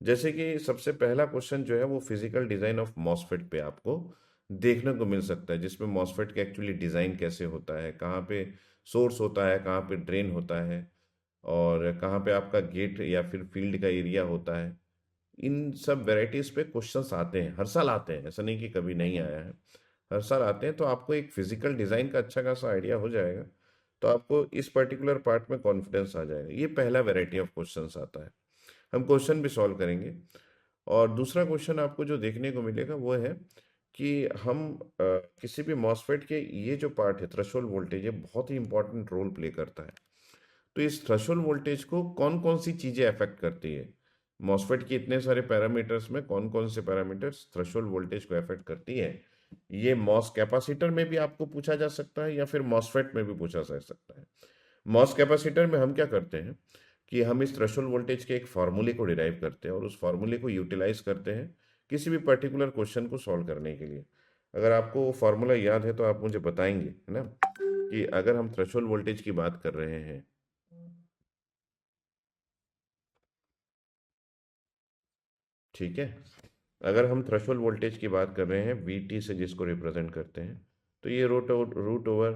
जैसे कि सबसे पहला क्वेश्चन जो है वो फिजिकल डिजाइन ऑफ मॉसफेट पे आपको देखने को मिल सकता है, जिसमें मॉसफेट का एक्चुअली डिजाइन कैसे होता है, कहाँ पे सोर्स होता है, कहाँ पे ड्रेन होता है, और कहाँ पे आपका गेट या फिर फील्ड का एरिया होता है। इन सब वेराइटीज पे क्वेश्चंस आते हैं, हर साल आते हैं, ऐसा नहीं कि कभी नहीं आया है, हर साल आते हैं। तो आपको एक फिजिकल डिजाइन का अच्छा खासा आइडिया हो जाएगा, तो आपको इस पर्टिकुलर पार्ट में कॉन्फिडेंस आ जाएगा। ये पहला वेराइटी ऑफ क्वेश्चंस आता है, हम क्वेश्चन भी सॉल्व करेंगे। और दूसरा क्वेश्चन आपको जो देखने को मिलेगा वो है कि हम किसी भी मॉसफेट के ये जो पार्ट है थ्रेशोल्ड वोल्टेज, ये बहुत ही इंपॉर्टेंट रोल प्ले करता है। तो इस थ्रेशोल्ड वोल्टेज को कौन कौन सी चीजें अफेक्ट करती है, मॉसफेट के इतने सारे पैरामीटर्स में कौन कौन से पैरामीटर्स थ्रेशोल्ड वोल्टेज को अफेक्ट करती है, ये मॉस कैपेसिटर में भी आपको पूछा जा सकता है या फिर मॉसफेट में भी पूछा जा सकता है। मॉस कैपेसिटर में हम क्या करते हैं कि हम इस थ्रेशोल्ड वोल्टेज के एक फार्मूले को डिराइव करते हैं और उस फार्मूले को यूटिलाइज करते हैं किसी भी पर्टिकुलर क्वेश्चन को सॉल्व करने के लिए। अगर आपको वो फार्मूला याद है तो आप मुझे बताएंगे, है ना, कि अगर हम थ्रेशोल्ड वोल्टेज की बात कर रहे हैं, ठीक है, अगर हम थ्रेशोल्ड वोल्टेज की बात कर रहे हैं वी टी से जिसको रिप्रेजेंट करते हैं, तो ये root over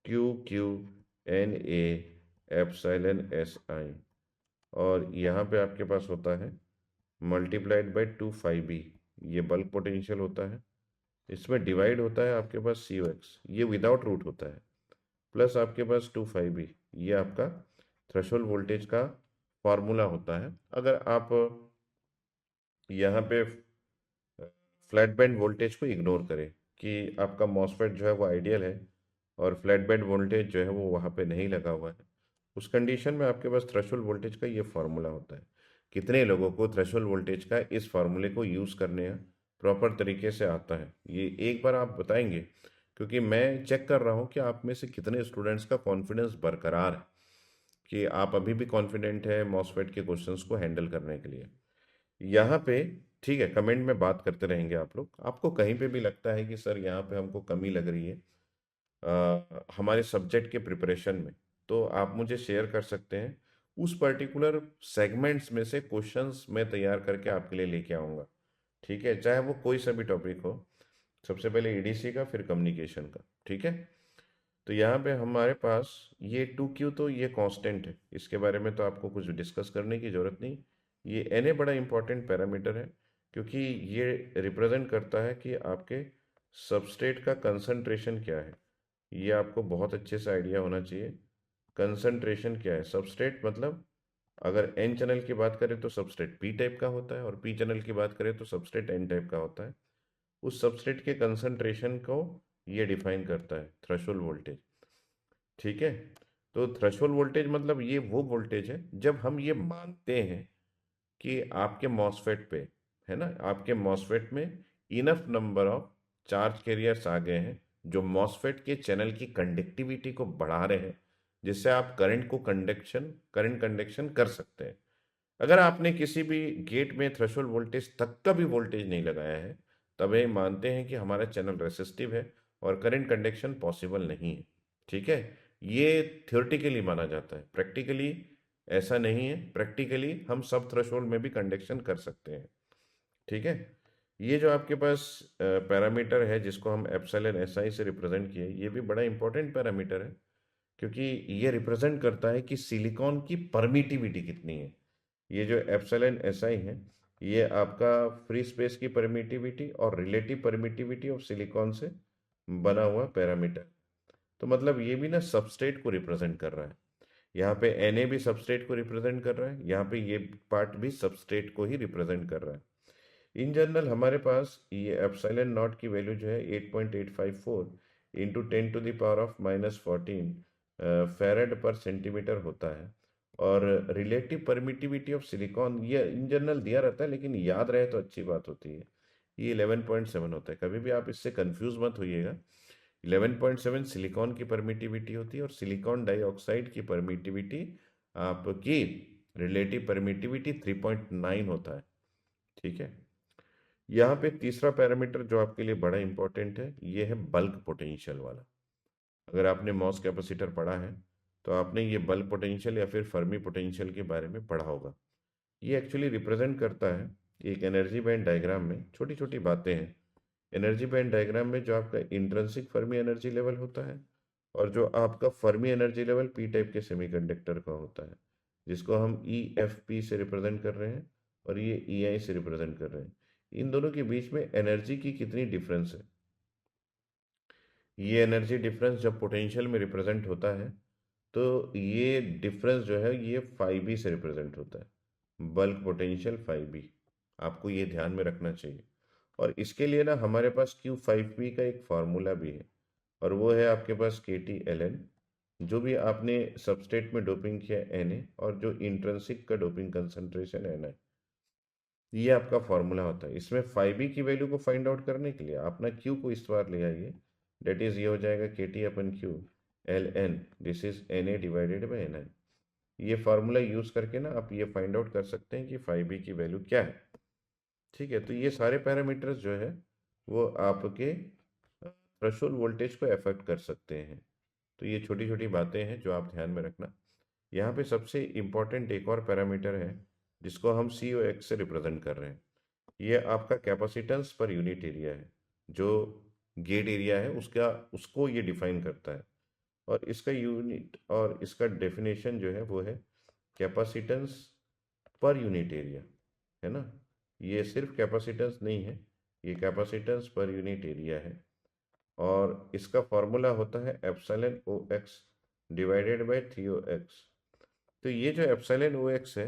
Q Q N A epsilon S I, और यहाँ पे आपके पास होता है मल्टीप्लाइड बाई 2 π b, ये बल्क पोटेंशियल होता है। इसमें डिवाइड होता है आपके पास सी ओ एक्स, ये विदाउट रूट होता है, प्लस आपके पास 2 π b, ये आपका थ्रेशोल्ड वोल्टेज का फॉर्मूला होता है। अगर आप यहाँ पे फ्लैट बैंड वोल्टेज को इग्नोर करें कि आपका मॉसफेट जो है वो आइडियल है और फ्लैट बैंड वोल्टेज जो है वो वहाँ पे नहीं लगा हुआ है, उस कंडीशन में आपके पास थ्रेशोल्ड वोल्टेज का ये फार्मूला होता है। कितने लोगों को थ्रेशोल्ड वोल्टेज का इस फार्मूले को यूज़ करने प्रॉपर तरीके से आता है, ये एक बार आप बताएंगे, क्योंकि मैं चेक कर रहा हूँ कि आप में से कितने स्टूडेंट्स का कॉन्फिडेंस बरकरार है, कि आप अभी भी कॉन्फिडेंट है मॉसफेट के क्वेश्चंस को हैंडल करने के लिए। यहाँ पे ठीक है, कमेंट में बात करते रहेंगे आप लोग। आपको कहीं पे भी लगता है कि सर यहाँ पे हमको कमी लग रही है हमारे सब्जेक्ट के प्रिपरेशन में, तो आप मुझे शेयर कर सकते हैं। उस पर्टिकुलर सेगमेंट्स में से क्वेश्चंस मैं तैयार करके आपके लिए लेके आऊँगा, ठीक है, चाहे वो कोई सा भी टॉपिक हो। सबसे पहले ईडीसी का, फिर कम्युनिकेशन का, ठीक है। तो यहाँ पे हमारे पास ये 2Q तो ये कांस्टेंट है, इसके बारे में तो आपको कुछ डिस्कस करने की ज़रूरत नहीं। ये Na बड़ा इंपॉर्टेंट पैरामीटर है, क्योंकि ये रिप्रेजेंट करता है कि आपके सबस्ट्रेट का कंसंट्रेशन क्या है। ये आपको बहुत अच्छे से आइडिया होना चाहिए, कंसंट्रेशन क्या है। सबस्ट्रेट मतलब अगर एन चैनल की बात करें तो सबस्ट्रेट पी टाइप का होता है, और पी चैनल की बात करें तो सबस्ट्रेट एन टाइप का होता है। उस सबस्ट्रेट के कंसंट्रेशन को ये डिफाइन करता है थ्रेशोल्ड वोल्टेज, ठीक है। तो थ्रेशोल्ड वोल्टेज मतलब ये वो वोल्टेज है जब हम ये मानते हैं कि आपके मॉसफेट पे, है ना, आपके मॉसफेट में enough number of charge carriers आ गए हैं जो मॉसफेट के चैनल की कंडक्टिविटी को बढ़ा रहे हैं, जिससे आप करंट कंडक्शन कर सकते हैं। अगर आपने किसी भी गेट में थ्रेशोल्ड वोल्टेज तक का भी वोल्टेज नहीं लगाया है, तब ये मानते हैं कि हमारा चैनल रेसिस्टिव है और करंट कंडक्शन पॉसिबल नहीं है, ठीक है। ये थियोरेटिकली माना जाता है, प्रैक्टिकली ऐसा नहीं है। प्रैक्टिकली हम सब थ्रेशोल्ड में भी कंडक्शन कर सकते हैं, ठीक है। ये जो आपके पास पैरामीटर है जिसको हम एप्सिलॉन एस आई से रिप्रेजेंट किए, ये भी बड़ा इंपॉर्टेंट पैरामीटर है, क्योंकि ये रिप्रेजेंट करता है कि सिलिकॉन की परमिटिविटी कितनी है। ये जो एप्सिलॉन एस आई है, ये आपका फ्री स्पेस की परमिटिविटी और रिलेटिव परमिटिविटी ऑफ सिलिकॉन से बना हुआ पैरामीटर। तो मतलब ये भी ना सबस्ट्रेट को रिप्रेजेंट कर रहा है। यहाँ पे Na भी सबस्ट्रेट को रिप्रेजेंट कर रहा है, यहाँ पे ये पार्ट भी सबस्ट्रेट को ही रिप्रेजेंट कर रहा है। इन जनरल हमारे पास ये एप्सिलॉन नॉट की वैल्यू जो है 8.854 इंटू 10⁻⁻14 फेरेड पर सेंटीमीटर होता है। और रिलेटिव परमिटिविटी ऑफ सिलिकॉन ये इन जनरल दिया रहता है, लेकिन याद रहे तो अच्छी बात होती है। ये 11.7 होता है, कभी भी आप इससे कंफ्यूज मत होइएगा। 11.7 सिलिकॉन की परमिटिविटी होती है, और सिलिकॉन डाइऑक्साइड की परमिटिविटी आपकी रिलेटिव परमिटिविटी 3.9 होता है, ठीक है। यहाँ पे तीसरा पैरामीटर जो आपके लिए बड़ा इंपॉर्टेंट है, ये है बल्क पोटेंशियल वाला। अगर आपने मॉस कैपेसिटर पढ़ा है तो आपने ये बल्क पोटेंशियल या फिर फर्मी पोटेंशियल के बारे में पढ़ा होगा। ये एक्चुअली रिप्रेजेंट करता है एक एनर्जी बैंड डायग्राम में छोटी छोटी बातें हैं। एनर्जी बैंड डायग्राम में जो आपका इंट्रिंसिक फर्मी एनर्जी लेवल होता है और जो आपका Fermi energy level P type के सेमीकंडक्टर का होता है, जिसको हम ई एफ पी से रिप्रेजेंट कर रहे हैं और ये ई आई से रिप्रेजेंट कर रहे हैं, इन दोनों के बीच में एनर्जी की कितनी डिफरेंस है। ये एनर्जी डिफरेंस जब पोटेंशियल में रिप्रेजेंट होता है तो ये डिफरेंस जो है ये फाइव बी से रिप्रेजेंट होता है, बल्क पोटेंशियल फाइव बी। आपको ये ध्यान में रखना चाहिए। और इसके लिए ना हमारे पास क्यू फाइव बी का एक फार्मूला भी है और वो है आपके पास के टी एल एन, जो भी आपने सबस्टेट में डोपिंग किया एन ए और जो इंट्रिंसिक का डोपिंग कंसंट्रेशन एन है, ये आपका फॉर्मूला होता है। इसमें फाइव बी की वैल्यू को फाइंड आउट करने के लिए अपना क्यू को इस बार ले आइए, डेट इज ये हो जाएगा K T upon Q L N, this is N A divided by N N. ये फार्मूला यूज करके ना आप ये फाइंड आउट कर सकते हैं कि फाइव बी की वैल्यू क्या है। ठीक है, तो ये सारे पैरामीटर्स जो है वो आपके थ्रेशोल्ड वोल्टेज को अफेक्ट कर सकते हैं। तो ये छोटी छोटी बातें हैं जो आप ध्यान में रखना। यहाँ पे सबसे इम्पॉर्टेंट एक और पैरामीटर है जिसको हम सी ओ एक्स से रिप्रेजेंट कर रहे हैं। ये आपका कैपेसिटेंस पर यूनिट एरिया है, जो गेट एरिया है उसका, उसको ये डिफाइन करता है। और इसका यूनिट और इसका डेफिनेशन जो है वो है कैपेसिटेंस पर यूनिट एरिया, है ना। ये सिर्फ कैपेसिटेंस नहीं है, ये कैपेसिटेंस पर यूनिट एरिया है और इसका फॉर्मूला होता है epsilon O X divided by three O X. तो ये जो एप्सिलॉन ओ एक्स है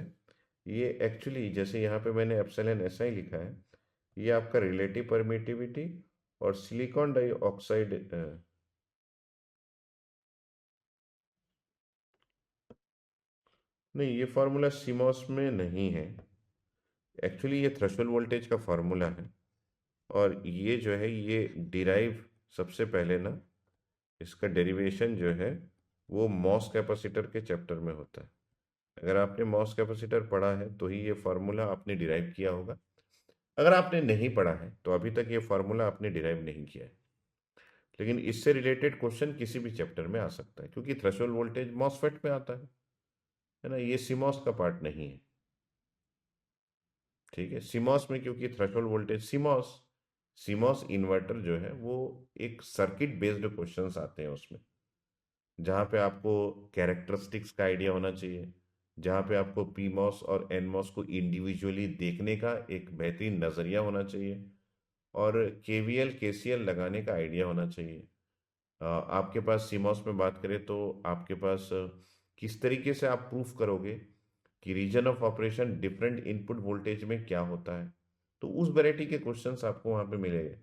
ये एक्चुअली, जैसे यहाँ पे मैंने एप्सिलॉन ऐसा ही लिखा है, ये आपका रिलेटिव परमिटिविटी और सिलिकॉन डाइऑक्साइड नहीं, ये फार्मूला सीमॉस में नहीं है। एक्चुअली ये थ्रेशोल्ड वोल्टेज का फार्मूला है और ये जो है ये डिराइव सबसे पहले ना, इसका डेरिवेशन जो है वो मॉस कैपेसिटर के चैप्टर में होता है। अगर आपने मॉस कैपेसिटर पढ़ा है तो ही ये फार्मूला आपने डिराइव किया होगा। अगर आपने नहीं पढ़ा है तो अभी तक ये फार्मूला आपने डिराइव नहीं किया है। लेकिन इससे रिलेटेड क्वेश्चन किसी भी चैप्टर में आ सकता है क्योंकि थ्रेशोल्ड वोल्टेज मॉसफेट में आता है ना, ये सीमॉस का पार्ट नहीं है। ठीक है, सीमॉस में क्योंकि threshold voltage, CMOS CMOS inverter जो है वो एक सर्किट बेस्ड क्वेश्चंस आते हैं उसमें, जहाँ पे आपको कैरेक्टरिस्टिक्स का आइडिया होना चाहिए, जहाँ पे आपको पी मॉस और एन मॉस को इंडिविजुअली देखने का एक बेहतरीन नज़रिया होना चाहिए और केवीएल केसीएल लगाने का आइडिया होना चाहिए। आपके पास सीमॉस में बात करें तो आपके पास किस तरीके से आप प्रूफ करोगे कि region of operation different input voltage में क्या होता है, तो उस वैरायटी के क्वेश्चंस आपको वहाँ पे मिलेंगे।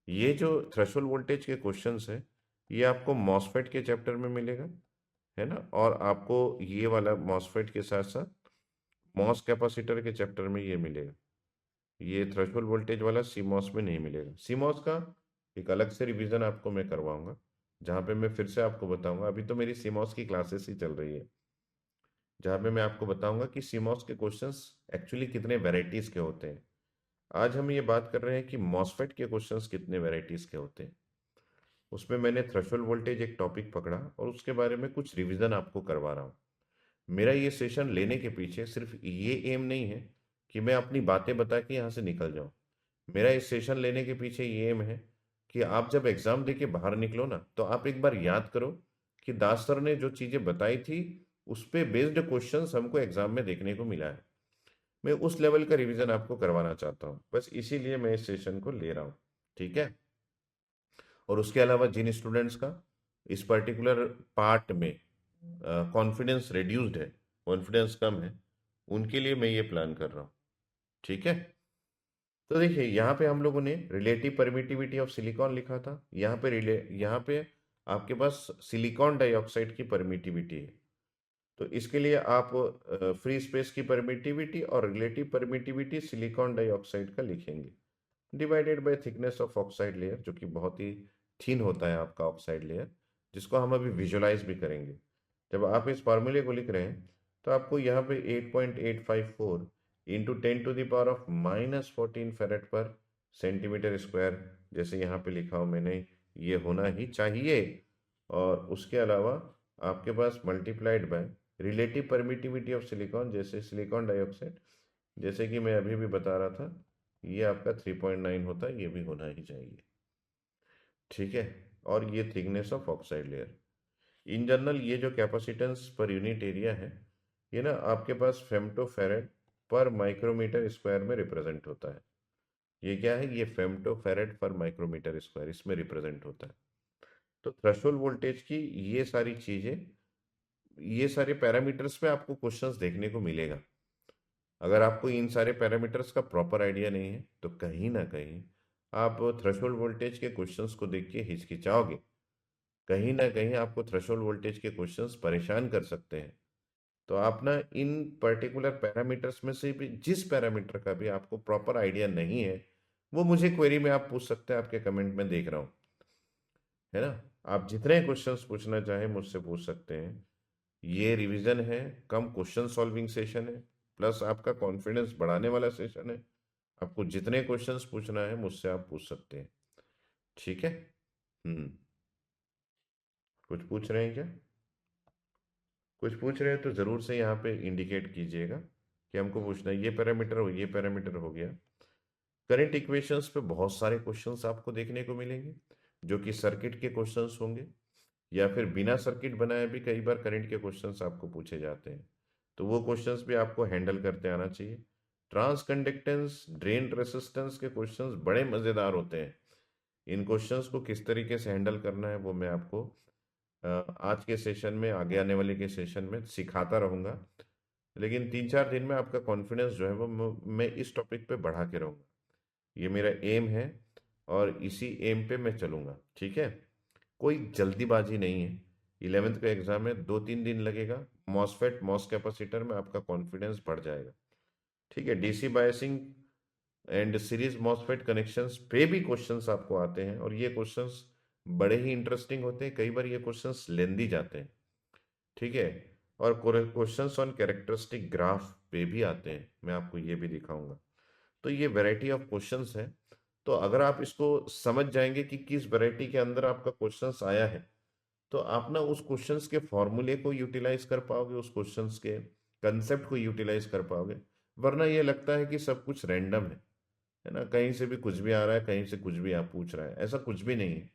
ये जो थ्रेशोल्ड वोल्टेज के क्वेश्चंस है ये आपको मॉसफेट के चैप्टर में मिलेगा, है ना। और आपको ये वाला मॉसफेट के साथ साथ मॉस कैपेसिटर के चैप्टर में ये मिलेगा। ये थ्रेशोल्ड वोल्टेज वाला सीमॉस में नहीं मिलेगा। सीमॉस का एक अलग से रिवीजन आपको मैं करवाऊंगा, जहाँ पे मैं फिर से आपको बताऊंगा। अभी तो मेरी सीमॉस की क्लासेस ही चल रही है, जहाँ पे मैं आपको बताऊंगा कि सीमॉस के क्वेश्चंस एक्चुअली कितने वेराइटीज के होते हैं। आज हम ये बात कर रहे हैं कि मॉसफेट के क्वेश्चंस कितने वेराइटीज के होते हैं। उसमें मैंने थ्रेशोल्ड वोल्टेज एक टॉपिक पकड़ा और उसके बारे में कुछ रिवीजन आपको करवा रहा हूँ। मेरा ये सेशन लेने के पीछे सिर्फ ये एम नहीं है कि मैं अपनी बातें बता के यहाँ से निकल जाऊँ। मेरा इस सेशन लेने के पीछे ये एम है कि आप जब एग्जाम दे के बाहर निकलो ना, तो आप एक बार याद करो कि दास सर ने जो चीज़ें बताई थी उस पे बेस्ड क्वेश्चंस हमको एग्जाम में देखने को मिला है। मैं उस लेवल का रिवीजन आपको करवाना चाहता हूँ, बस इसीलिए मैं इस सेशन को ले रहा हूँ। ठीक है। और उसके अलावा जिन स्टूडेंट्स का इस पर्टिकुलर पार्ट में कॉन्फिडेंस रिड्यूस्ड है, कॉन्फिडेंस कम है, उनके लिए मैं ये प्लान कर रहा हूँ। ठीक है। तो देखिए यहाँ पे हम लोगों ने रिलेटिव परमिटिविटी ऑफ सिलिकॉन लिखा था। यहाँ पे आपके पास सिलिकॉन डाइऑक्साइड की परमिटिविटी है। तो इसके लिए आप फ्री स्पेस की परमिटिविटी और रिलेटिव परमिटिविटी सिलिकॉन डाइऑक्साइड का लिखेंगे, divided by thickness of oxide layer, जो कि बहुत ही थिन होता है आपका ऑक्साइड लेयर, जिसको हम अभी विजुलाइज भी करेंगे। जब आप इस फार्मूले को लिख रहे हैं तो आपको यहाँ पे 8.854 into 10 to the power of -14 फेरेड पर सेंटीमीटर स्क्वायर, जैसे यहाँ पे लिखा हो मैंने, ये होना ही चाहिए। और उसके अलावा आपके पास multiplied by relative permittivity of silicon, जैसे सिलिकॉन डाइऑक्साइड जैसे कि मैं अभी भी बता रहा था, ये आपका 3.9 होता है, ये भी होना ही चाहिए। ठीक है, और ये thickness of oxide layer. In general ये जो कैपेसिटेंस पर यूनिट एरिया है, ये ना आपके पास फेम्टोफैरेड पर माइक्रोमीटर स्क्वायर में रिप्रेजेंट होता है। ये क्या है, ये फेम्टोफैरेड पर माइक्रोमीटर स्क्वायर इसमें रिप्रेजेंट होता है। तो थ्रेशोल्ड वोल्टेज की ये सारी चीजें, ये सारे पैरामीटर्स पे आपको क्वेश्चंस देखने को मिलेगा। अगर आपको इन सारे पैरामीटर्स का प्रॉपर आइडिया नहीं है तो कहीं ना कहीं आप थ्रेशोल्ड वोल्टेज के क्वेश्चंस को देख के हिचकिचाओगे, कहीं ना कहीं आपको थ्रेशोल्ड वोल्टेज के क्वेश्चंस परेशान कर सकते हैं। तो आप ना इन पर्टिकुलर पैरामीटर्स में से भी जिस पैरामीटर का भी आपको प्रॉपर आइडिया नहीं है, वो मुझे क्वेरी में आप पूछ सकते हैं, आपके कमेंट में देख रहा हूँ, है ना। आप जितने क्वेश्चंस पूछना चाहें मुझसे पूछ सकते हैं। ये रिवीजन है, कम क्वेश्चन सॉल्विंग सेशन है, प्लस आपका कॉन्फिडेंस बढ़ाने वाला सेशन है। आपको जितने क्वेश्चंस पूछना है मुझसे आप पूछ सकते हैं। ठीक है। हम्म। कुछ पूछ रहे हैं क्या? कुछ पूछ रहे हैं तो जरूर से यहाँ पे इंडिकेट कीजिएगा कि हमको पूछना है। ये पैरामीटर हो, ये पैरामीटर हो गया। करंट इक्वेशंस पे बहुत सारे क्वेश्चंस आपको देखने को मिलेंगे, जो कि सर्किट के क्वेश्चंस होंगे, या फिर बिना सर्किट बनाए भी कई बार करंट के क्वेश्चंस आपको पूछे जाते हैं। तो वो क्वेश्चंस भी आपको हैंडल करते आना चाहिए। ट्रांस कंडक्टेंस, ड्रेन रेसिस्टेंस के क्वेश्चंस बड़े मज़ेदार होते हैं। इन क्वेश्चंस को किस तरीके से हैंडल करना है वो मैं आपको आज के सेशन में, आगे आने वाले के सेशन में सिखाता रहूँगा। लेकिन 3-4 दिन में आपका कॉन्फिडेंस जो है वो मैं इस टॉपिक पे बढ़ा के रहूँगा। ये मेरा एम है और इसी एम पे मैं चलूँगा। ठीक है, कोई जल्दीबाजी नहीं है। 11th का एग्जाम है, 2-3 दिन लगेगा। मॉसफेट मॉस कैपेसिटर में आपका कॉन्फिडेंस बढ़ जाएगा। ठीक है, DC biasing and series MOSFET connections पे भी क्वेश्चंस आपको आते हैं, और ये क्वेश्चंस बड़े ही इंटरेस्टिंग होते हैं। कई बार ये क्वेश्चंस लेंदी जाते हैं। ठीक है, और क्वेश्चंस ऑन कैरेक्टरिस्टिक ग्राफ पे भी आते हैं, मैं आपको ये भी दिखाऊंगा। तो ये वैरायटी ऑफ क्वेश्चंस है। तो अगर आप इसको समझ जाएंगे कि किस वैरायटी के अंदर आपका क्वेश्चंस आया है, तो आप ना उस क्वेश्चंस के फॉर्मूले को यूटिलाइज कर पाओगे, उस क्वेश्चंस के कंसेप्ट को यूटिलाइज कर पाओगे। वरना ये लगता है कि सब कुछ रैंडम है ना, कहीं से भी कुछ भी आ रहा है, कहीं से कुछ भी आप पूछ रहा है। ऐसा कुछ भी नहीं है।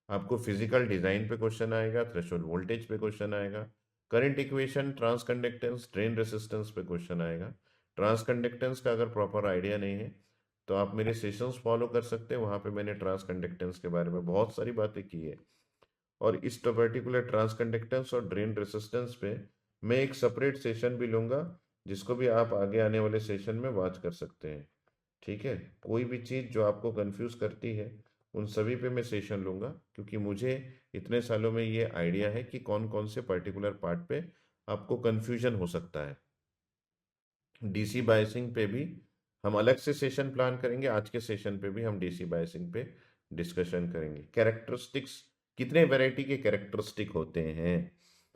आपको फिजिकल डिजाइन पे क्वेश्चन आएगा, थ्रेशोल्ड वोल्टेज पे क्वेश्चन आएगा, current equation, transconductance, drain resistance पे क्वेश्चन आएगा। ट्रांस कंडक्टेंस का अगर प्रॉपर आइडिया नहीं है तो आप मेरे सेशंस फॉलो कर सकते हैं, वहां पे मैंने ट्रांस कंडक्टेंस के बारे में बहुत सारी बातें की है। और इस पर्टिकुलर ट्रांस कंडक्टेंस और ड्रेन रेसिस्टेंस पे मैं एक सेपरेट सेशन भी लूंगा, जिसको भी आप आगे आने वाले सेशन में वॉच कर सकते हैं। ठीक है, कोई भी चीज़ जो आपको कंफ्यूज करती है उन सभी पे मैं सेशन लूंगा, क्योंकि मुझे इतने सालों में ये आइडिया है कि कौन कौन से पर्टिकुलर पार्ट पे आपको कंफ्यूजन हो सकता है। डीसी बायसिंग पे भी हम अलग से सेशन प्लान करेंगे, आज के सेशन पे भी हम डीसी बायसिंग पे डिस्कशन करेंगे। कैरेक्टरिस्टिक्स, कितने वैरायटी के कैरेक्टरिस्टिक होते हैं।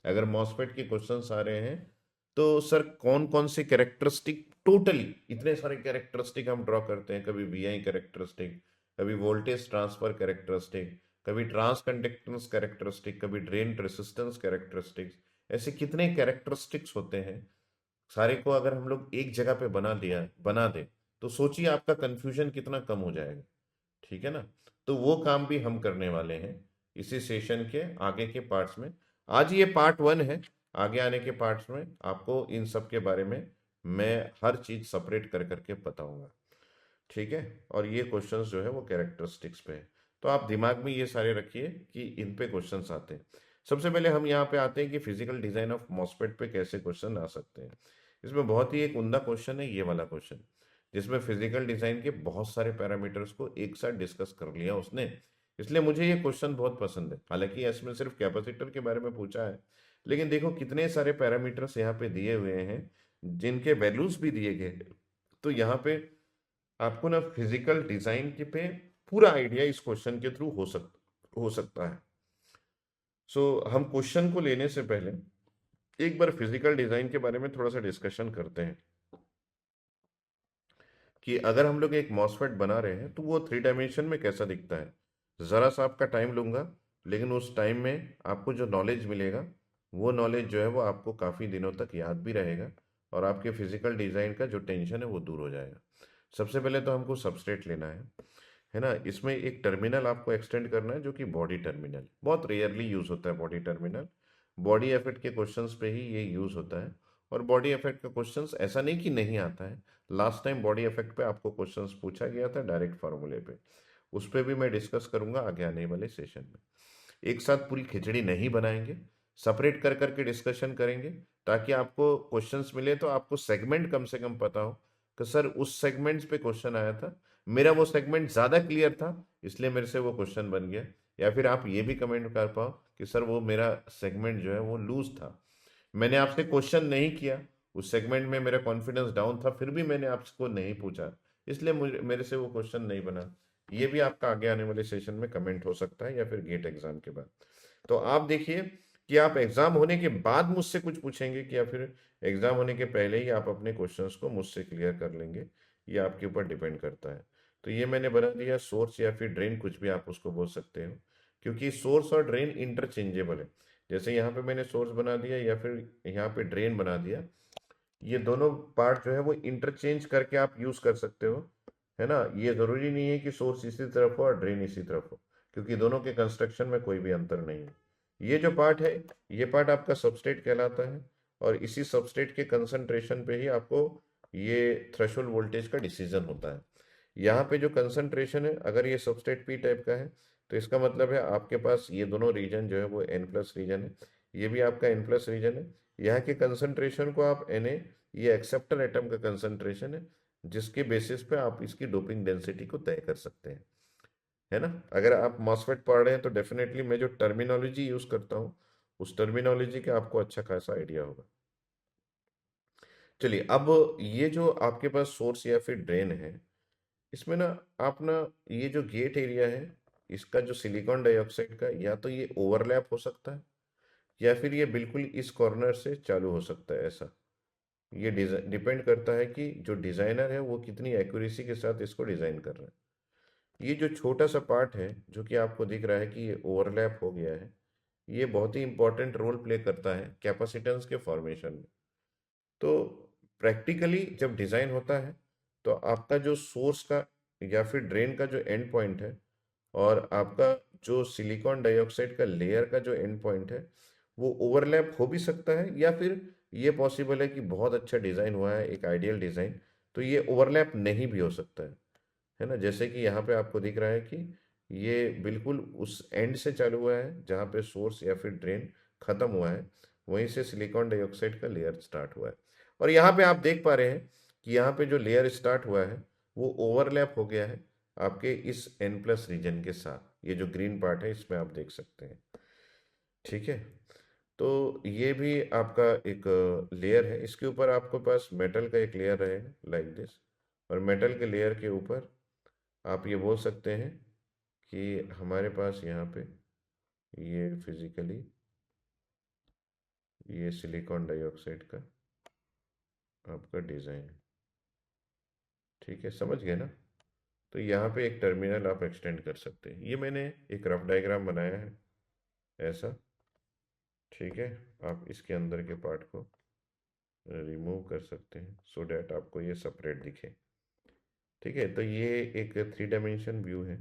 अगर मॉसफेट के क्वेश्चंस आ रहे हैं तो सर कौन कौन से कैरेक्टरिस्टिक, टोटली इतने सारे कैरेक्टरिस्टिक हम ड्रॉ करते हैं। कभी वीआई कैरेक्टरिस्टिक, कभी वोल्टेज ट्रांसफर कैरेक्टरिस्टिक, कभी ट्रांस कंडक्टेंस कैरेक्टरिस्टिक, कभी ड्रेन रेसिस्टेंस कैरेक्टरिस्टिक्स। ऐसे कितने कैरेक्टरिस्टिक्स होते हैं, सारे को अगर हम लोग एक जगह पे बना दें तो सोचिए आपका कंफ्यूजन कितना कम हो जाएगा। ठीक है ना। तो वो काम भी हम करने वाले हैं इसी सेशन के आगे के पार्ट्स में। आज ये पार्ट 1 है, आगे आने के पार्ट्स में आपको इन सब के बारे में मैं हर चीज सेपरेट कर करके बताऊंगा। ठीक है, और ये क्वेश्चंस जो है वो कैरेक्टरिस्टिक्स पे है। तो आप दिमाग में ये सारे रखिए कि इन पे क्वेश्चंस आते हैं। सबसे पहले हम यहाँ पे आते हैं कि फिजिकल डिजाइन ऑफ मॉसफेट पे कैसे क्वेश्चन आ सकते हैं। इसमें बहुत ही एक उम्दा क्वेश्चन है ये वाला क्वेश्चन, जिसमें फिजिकल डिजाइन के बहुत सारे पैरामीटर्स को एक साथ डिस्कस कर लिया उसने। इसलिए मुझे ये क्वेश्चन बहुत पसंद है। हालांकि इसमें सिर्फ कैपेसिटर के बारे में पूछा है, लेकिन देखो कितने सारे पैरामीटर्स यहाँ पे दिए हुए हैं, जिनके वैल्यूज भी दिए गए हैं। तो यहाँ पे आपको ना फिजिकल डिजाइन के पे पूरा आइडिया इस क्वेश्चन के थ्रू हो सकता है। सो हम क्वेश्चन को लेने से पहले एक बार फिजिकल डिजाइन के बारे में थोड़ा सा डिस्कशन करते हैं कि अगर हम लोग एक मॉसफेट बना रहे हैं तो वो 3 डायमेंशन में कैसा दिखता है। ज़रा सा आपका टाइम लूंगा, लेकिन उस टाइम में आपको जो नॉलेज मिलेगा वो नॉलेज जो है वो आपको काफ़ी दिनों तक याद भी रहेगा, और आपके फिजिकल डिज़ाइन का जो टेंशन है वो दूर हो जाएगा। सबसे पहले तो हमको सबस्ट्रेट लेना है ना। इसमें एक टर्मिनल आपको एक्सटेंड करना है जो कि बॉडी टर्मिनल, बहुत रेयरली यूज़ होता है बॉडी टर्मिनल। बॉडी इफेक्ट के क्वेश्चंस पे ही ये यूज़ होता है। और बॉडी इफेक्ट का क्वेश्चंस ऐसा नहीं कि नहीं आता है, लास्ट टाइम बॉडी इफेक्ट पे आपको क्वेश्चंस पूछा गया था डायरेक्ट फार्मूले पे, उस पर भी मैं डिस्कस करूंगा आगे आने वाले सेशन में। एक साथ पूरी खिचड़ी नहीं बनाएंगे, सेपरेट कर करके डिस्कशन करेंगे, ताकि आपको क्वेश्चंस मिले तो आपको सेगमेंट कम से कम पता हो कि सर उस सेगमेंट्स पे क्वेश्चन आया था, मेरा वो सेगमेंट ज़्यादा क्लियर था इसलिए मेरे से वो क्वेश्चन बन गया। या फिर आप ये भी कमेंट कर पाओ कि सर वो मेरा सेगमेंट जो है वो लूज था, मैंने आपसे क्वेश्चन नहीं किया, उस सेगमेंट में मेरा कॉन्फिडेंस डाउन था, फिर भी मैंने आपको नहीं पूछा, इसलिए मुझे मेरे से वो क्वेश्चन नहीं बना। ये भी आपका आगे आने वाले सेशन में कमेंट हो सकता है या फिर गेट एग्जाम के बाद। तो आप देखिए कि आप एग्जाम होने के बाद मुझसे कुछ पूछेंगे कि या फिर एग्जाम होने के पहले ही आप अपने क्वेश्चंस को मुझसे क्लियर कर लेंगे, ये आपके ऊपर डिपेंड करता है। तो ये मैंने बना दिया सोर्स या फिर ड्रेन, कुछ भी आप उसको बोल सकते हो, क्योंकि सोर्स और ड्रेन इंटरचेंजेबल है। जैसे यहाँ पे मैंने सोर्स बना दिया या फिर यहाँ पे ड्रेन बना दिया, ये दोनों पार्ट जो है वो इंटरचेंज करके आप यूज कर सकते हो, है ना। ये जरूरी नहीं है कि सोर्स इसी तरफ हो और ड्रेन इसी तरफ हो, क्योंकि दोनों के कंस्ट्रक्शन में कोई भी अंतर नहीं है। ये जो पार्ट है, ये पार्ट आपका सबस्ट्रेट कहलाता है, और इसी सबस्ट्रेट के कंसंट्रेशन पे ही आपको ये थ्रेशोल्ड वोल्टेज का डिसीजन होता है। यहाँ पे जो कंसंट्रेशन है, अगर ये सबस्ट्रेट पी टाइप का है तो इसका मतलब है आपके पास ये दोनों रीजन जो है वो एन प्लस रीजन है, ये भी आपका एन प्लस रीजन है। यहाँ के कंसंट्रेशन को आप Na, ये एक्सेप्टर एटम का कंसंट्रेशन है, जिसके बेसिस पे आप इसकी डोपिंग डेंसिटी को तय कर सकते हैं, है ना। अगर आप मॉसफेट पढ़ रहे हैं तो डेफिनेटली मैं जो टर्मिनोलॉजी यूज करता हूँ उस टर्मिनोलॉजी का आपको अच्छा खासा आइडिया होगा। चलिए, अब ये जो आपके पास सोर्स या फिर ड्रेन है, इसमें ना आप ना ये जो गेट एरिया है, इसका जो सिलिकॉन डाइऑक्साइड का, या तो ये ओवरलैप हो सकता है या फिर ये बिल्कुल इस कॉर्नर से चालू हो सकता है ऐसा। ये डिपेंड करता है कि जो डिज़ाइनर है वो कितनी एक्यूरेसी के साथ इसको डिज़ाइन कर रहा है। ये जो छोटा सा पार्ट है जो कि आपको दिख रहा है कि ये ओवरलैप हो गया है, ये बहुत ही इंपॉर्टेंट रोल प्ले करता है कैपेसिटेंस के फॉर्मेशन में। तो प्रैक्टिकली जब डिज़ाइन होता है तो आपका जो सोर्स का या फिर ड्रेन का जो एंड पॉइंट है, और आपका जो सिलिकॉन डाइऑक्साइड का लेयर का जो एंड पॉइंट है, वो ओवरलैप हो भी सकता है, या फिर ये पॉसिबल है कि बहुत अच्छा डिज़ाइन हुआ है, एक आइडियल डिज़ाइन, तो ये ओवरलैप नहीं भी हो सकता है ना। जैसे कि यहाँ पे आपको दिख रहा है कि ये बिल्कुल उस एंड से चालू हुआ है जहाँ पे सोर्स या फिर ड्रेन खत्म हुआ है, वहीं से सिलिकॉन डाइऑक्साइड का लेयर स्टार्ट हुआ है। और यहाँ पे आप देख पा रहे हैं कि यहाँ पे जो लेयर स्टार्ट हुआ है वो ओवरलैप हो गया है आपके इस एन प्लस रीजन के साथ। ये जो ग्रीन पार्ट है इसमें आप देख सकते हैं, ठीक है। तो ये भी आपका एक लेयर है, इसके ऊपर आपके पास मेटल का एक लेयर रहेगा लाइक दिस, और मेटल के लेयर के ऊपर आप ये बोल सकते हैं कि हमारे पास यहाँ पे ये फिजिकली ये सिलिकॉन डाइऑक्साइड का आपका डिज़ाइन है, ठीक है, समझ गए ना। तो यहाँ पे एक टर्मिनल आप एक्सटेंड कर सकते हैं। ये मैंने एक रफ डायग्राम बनाया है ऐसा, ठीक है। आप इसके अंदर के पार्ट को रिमूव कर सकते हैं सो डैट आपको ये सेपरेट दिखे, ठीक है। तो ये एक 3 डायमेंशन व्यू है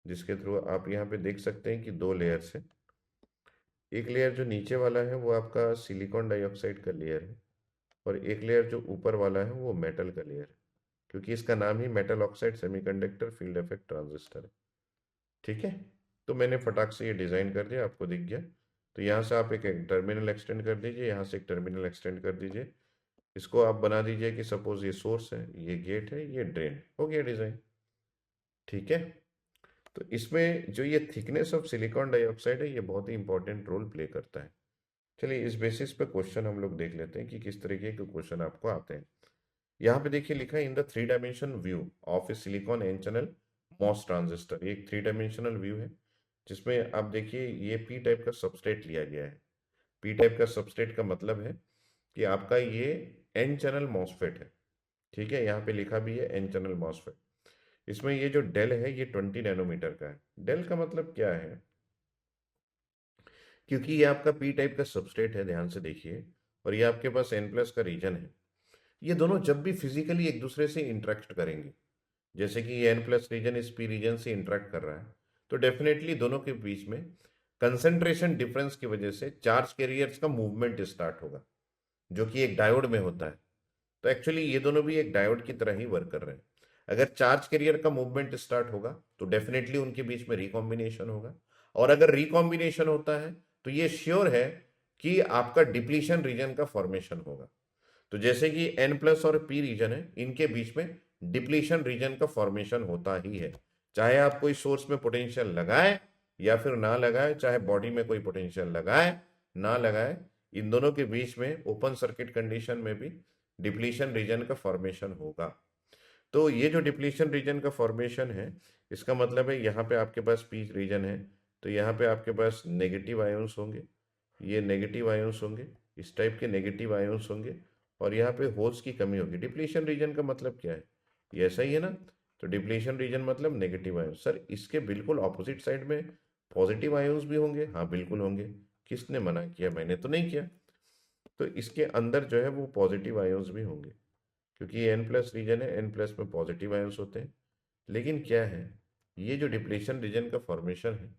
जिसके थ्रू आप यहाँ पे देख सकते हैं कि 2 लेयर्स हैं। एक लेयर जो नीचे वाला है वो आपका सिलिकॉन डाइऑक्साइड का लेयर है, और एक लेयर जो ऊपर वाला है वो मेटल का लेयर है, क्योंकि इसका नाम ही metal oxide semiconductor field effect transistor है, ठीक है। तो मैंने फटाक से ये डिज़ाइन कर दिया, आपको दिख गया। तो यहाँ से आप एक टर्मिनल एक्सटेंड कर दीजिए, यहाँ से एक टर्मिनल एक्सटेंड कर दीजिए, इसको आप बना दीजिए कि सपोज ये सोर्स है, ये गेट है, ये ड्रेन, हो गया डिज़ाइन, ठीक है। तो इसमें जो ये थिकनेस ऑफ सिलिकॉन डाइऑक्साइड है ये बहुत ही इंपॉर्टेंट रोल प्ले करता है। चलिए, इस बेसिस पे क्वेश्चन हम लोग देख लेते हैं कि किस तरीके के क्वेश्चन आपको आते हैं। यहाँ पे देखिए लिखा है in the 3 dimension view of a silicon N channel MOS transistor. ये एक 3 डायमेंशनल व्यू है जिसमें आप देखिए ये पी टाइप का सबस्ट्रेट लिया गया है। पी टाइप का सबस्ट्रेट का मतलब है कि आपका ये एन चैनल मॉसफेट है, ठीक है। यहाँ पे लिखा भी है एन चैनल मॉसफेट। इसमें ये जो डेल है ये 20 नैनोमीटर का है। डेल का मतलब क्या है, क्योंकि ये आपका पी टाइप का सबस्ट्रेट है, ध्यान से देखिए, और ये आपके पास n प्लस का रीजन है, ये दोनों जब भी फिजिकली एक दूसरे से इंटरेक्ट करेंगे, जैसे कि ये n प्लस रीजन इस p रीजन से इंटरेक्ट कर रहा है, तो डेफिनेटली दोनों के बीच में कंसंट्रेशन डिफरेंस की वजह से चार्ज कैरियर्स का मूवमेंट स्टार्ट होगा, जो कि एक डायोड में होता है। तो एक्चुअली ये दोनों भी एक डायोड की तरह ही वर्क कर रहे हैं। अगर चार्ज कैरियर का मूवमेंट स्टार्ट होगा तो डेफिनेटली उनके बीच में रिकॉम्बिनेशन होगा, और अगर रिकॉम्बिनेशन होता है तो ये श्योर है कि आपका डिप्लीशन रीजन का फॉर्मेशन होगा। तो जैसे कि n प्लस और p रीजन है, इनके बीच में डिप्लीशन रीजन का फॉर्मेशन होता ही है, चाहे आप कोई सोर्स में पोटेंशियल लगाए या फिर ना लगाए, चाहे बॉडी में कोई पोटेंशियल लगाए ना लगाए, इन दोनों के बीच में ओपन सर्किट कंडीशन में भी डिप्लीशन रीजन का फॉर्मेशन होगा। तो ये जो डिप्लीशन रीजन का फॉर्मेशन है, इसका मतलब है यहाँ पे आपके पास पी रीजन है, तो यहाँ पे आपके पास नेगेटिव आयोन्स होंगे, ये नेगेटिव आयोन्स होंगे, इस टाइप के नेगेटिव आयोन्स होंगे, और यहाँ पे होल्स की कमी होगी। डिप्लीशन रीजन का मतलब क्या है, ये ऐसा ही है ना। तो डिप्लीशन रीजन मतलब नेगेटिव आयोन। सर इसके बिल्कुल ऑपोजिट साइड में पॉजिटिव आयोन्स भी होंगे, हाँ बिल्कुल होंगे। किसने मना किया, मैंने तो नहीं किया। तो इसके अंदर जो है वो पॉजिटिव आयोन्स भी होंगे, क्योंकि ये n प्लस रीजन है, n प्लस में पॉजिटिव आयंस होते हैं। लेकिन क्या है, ये जो डिप्लीशन रीजन का फॉर्मेशन है,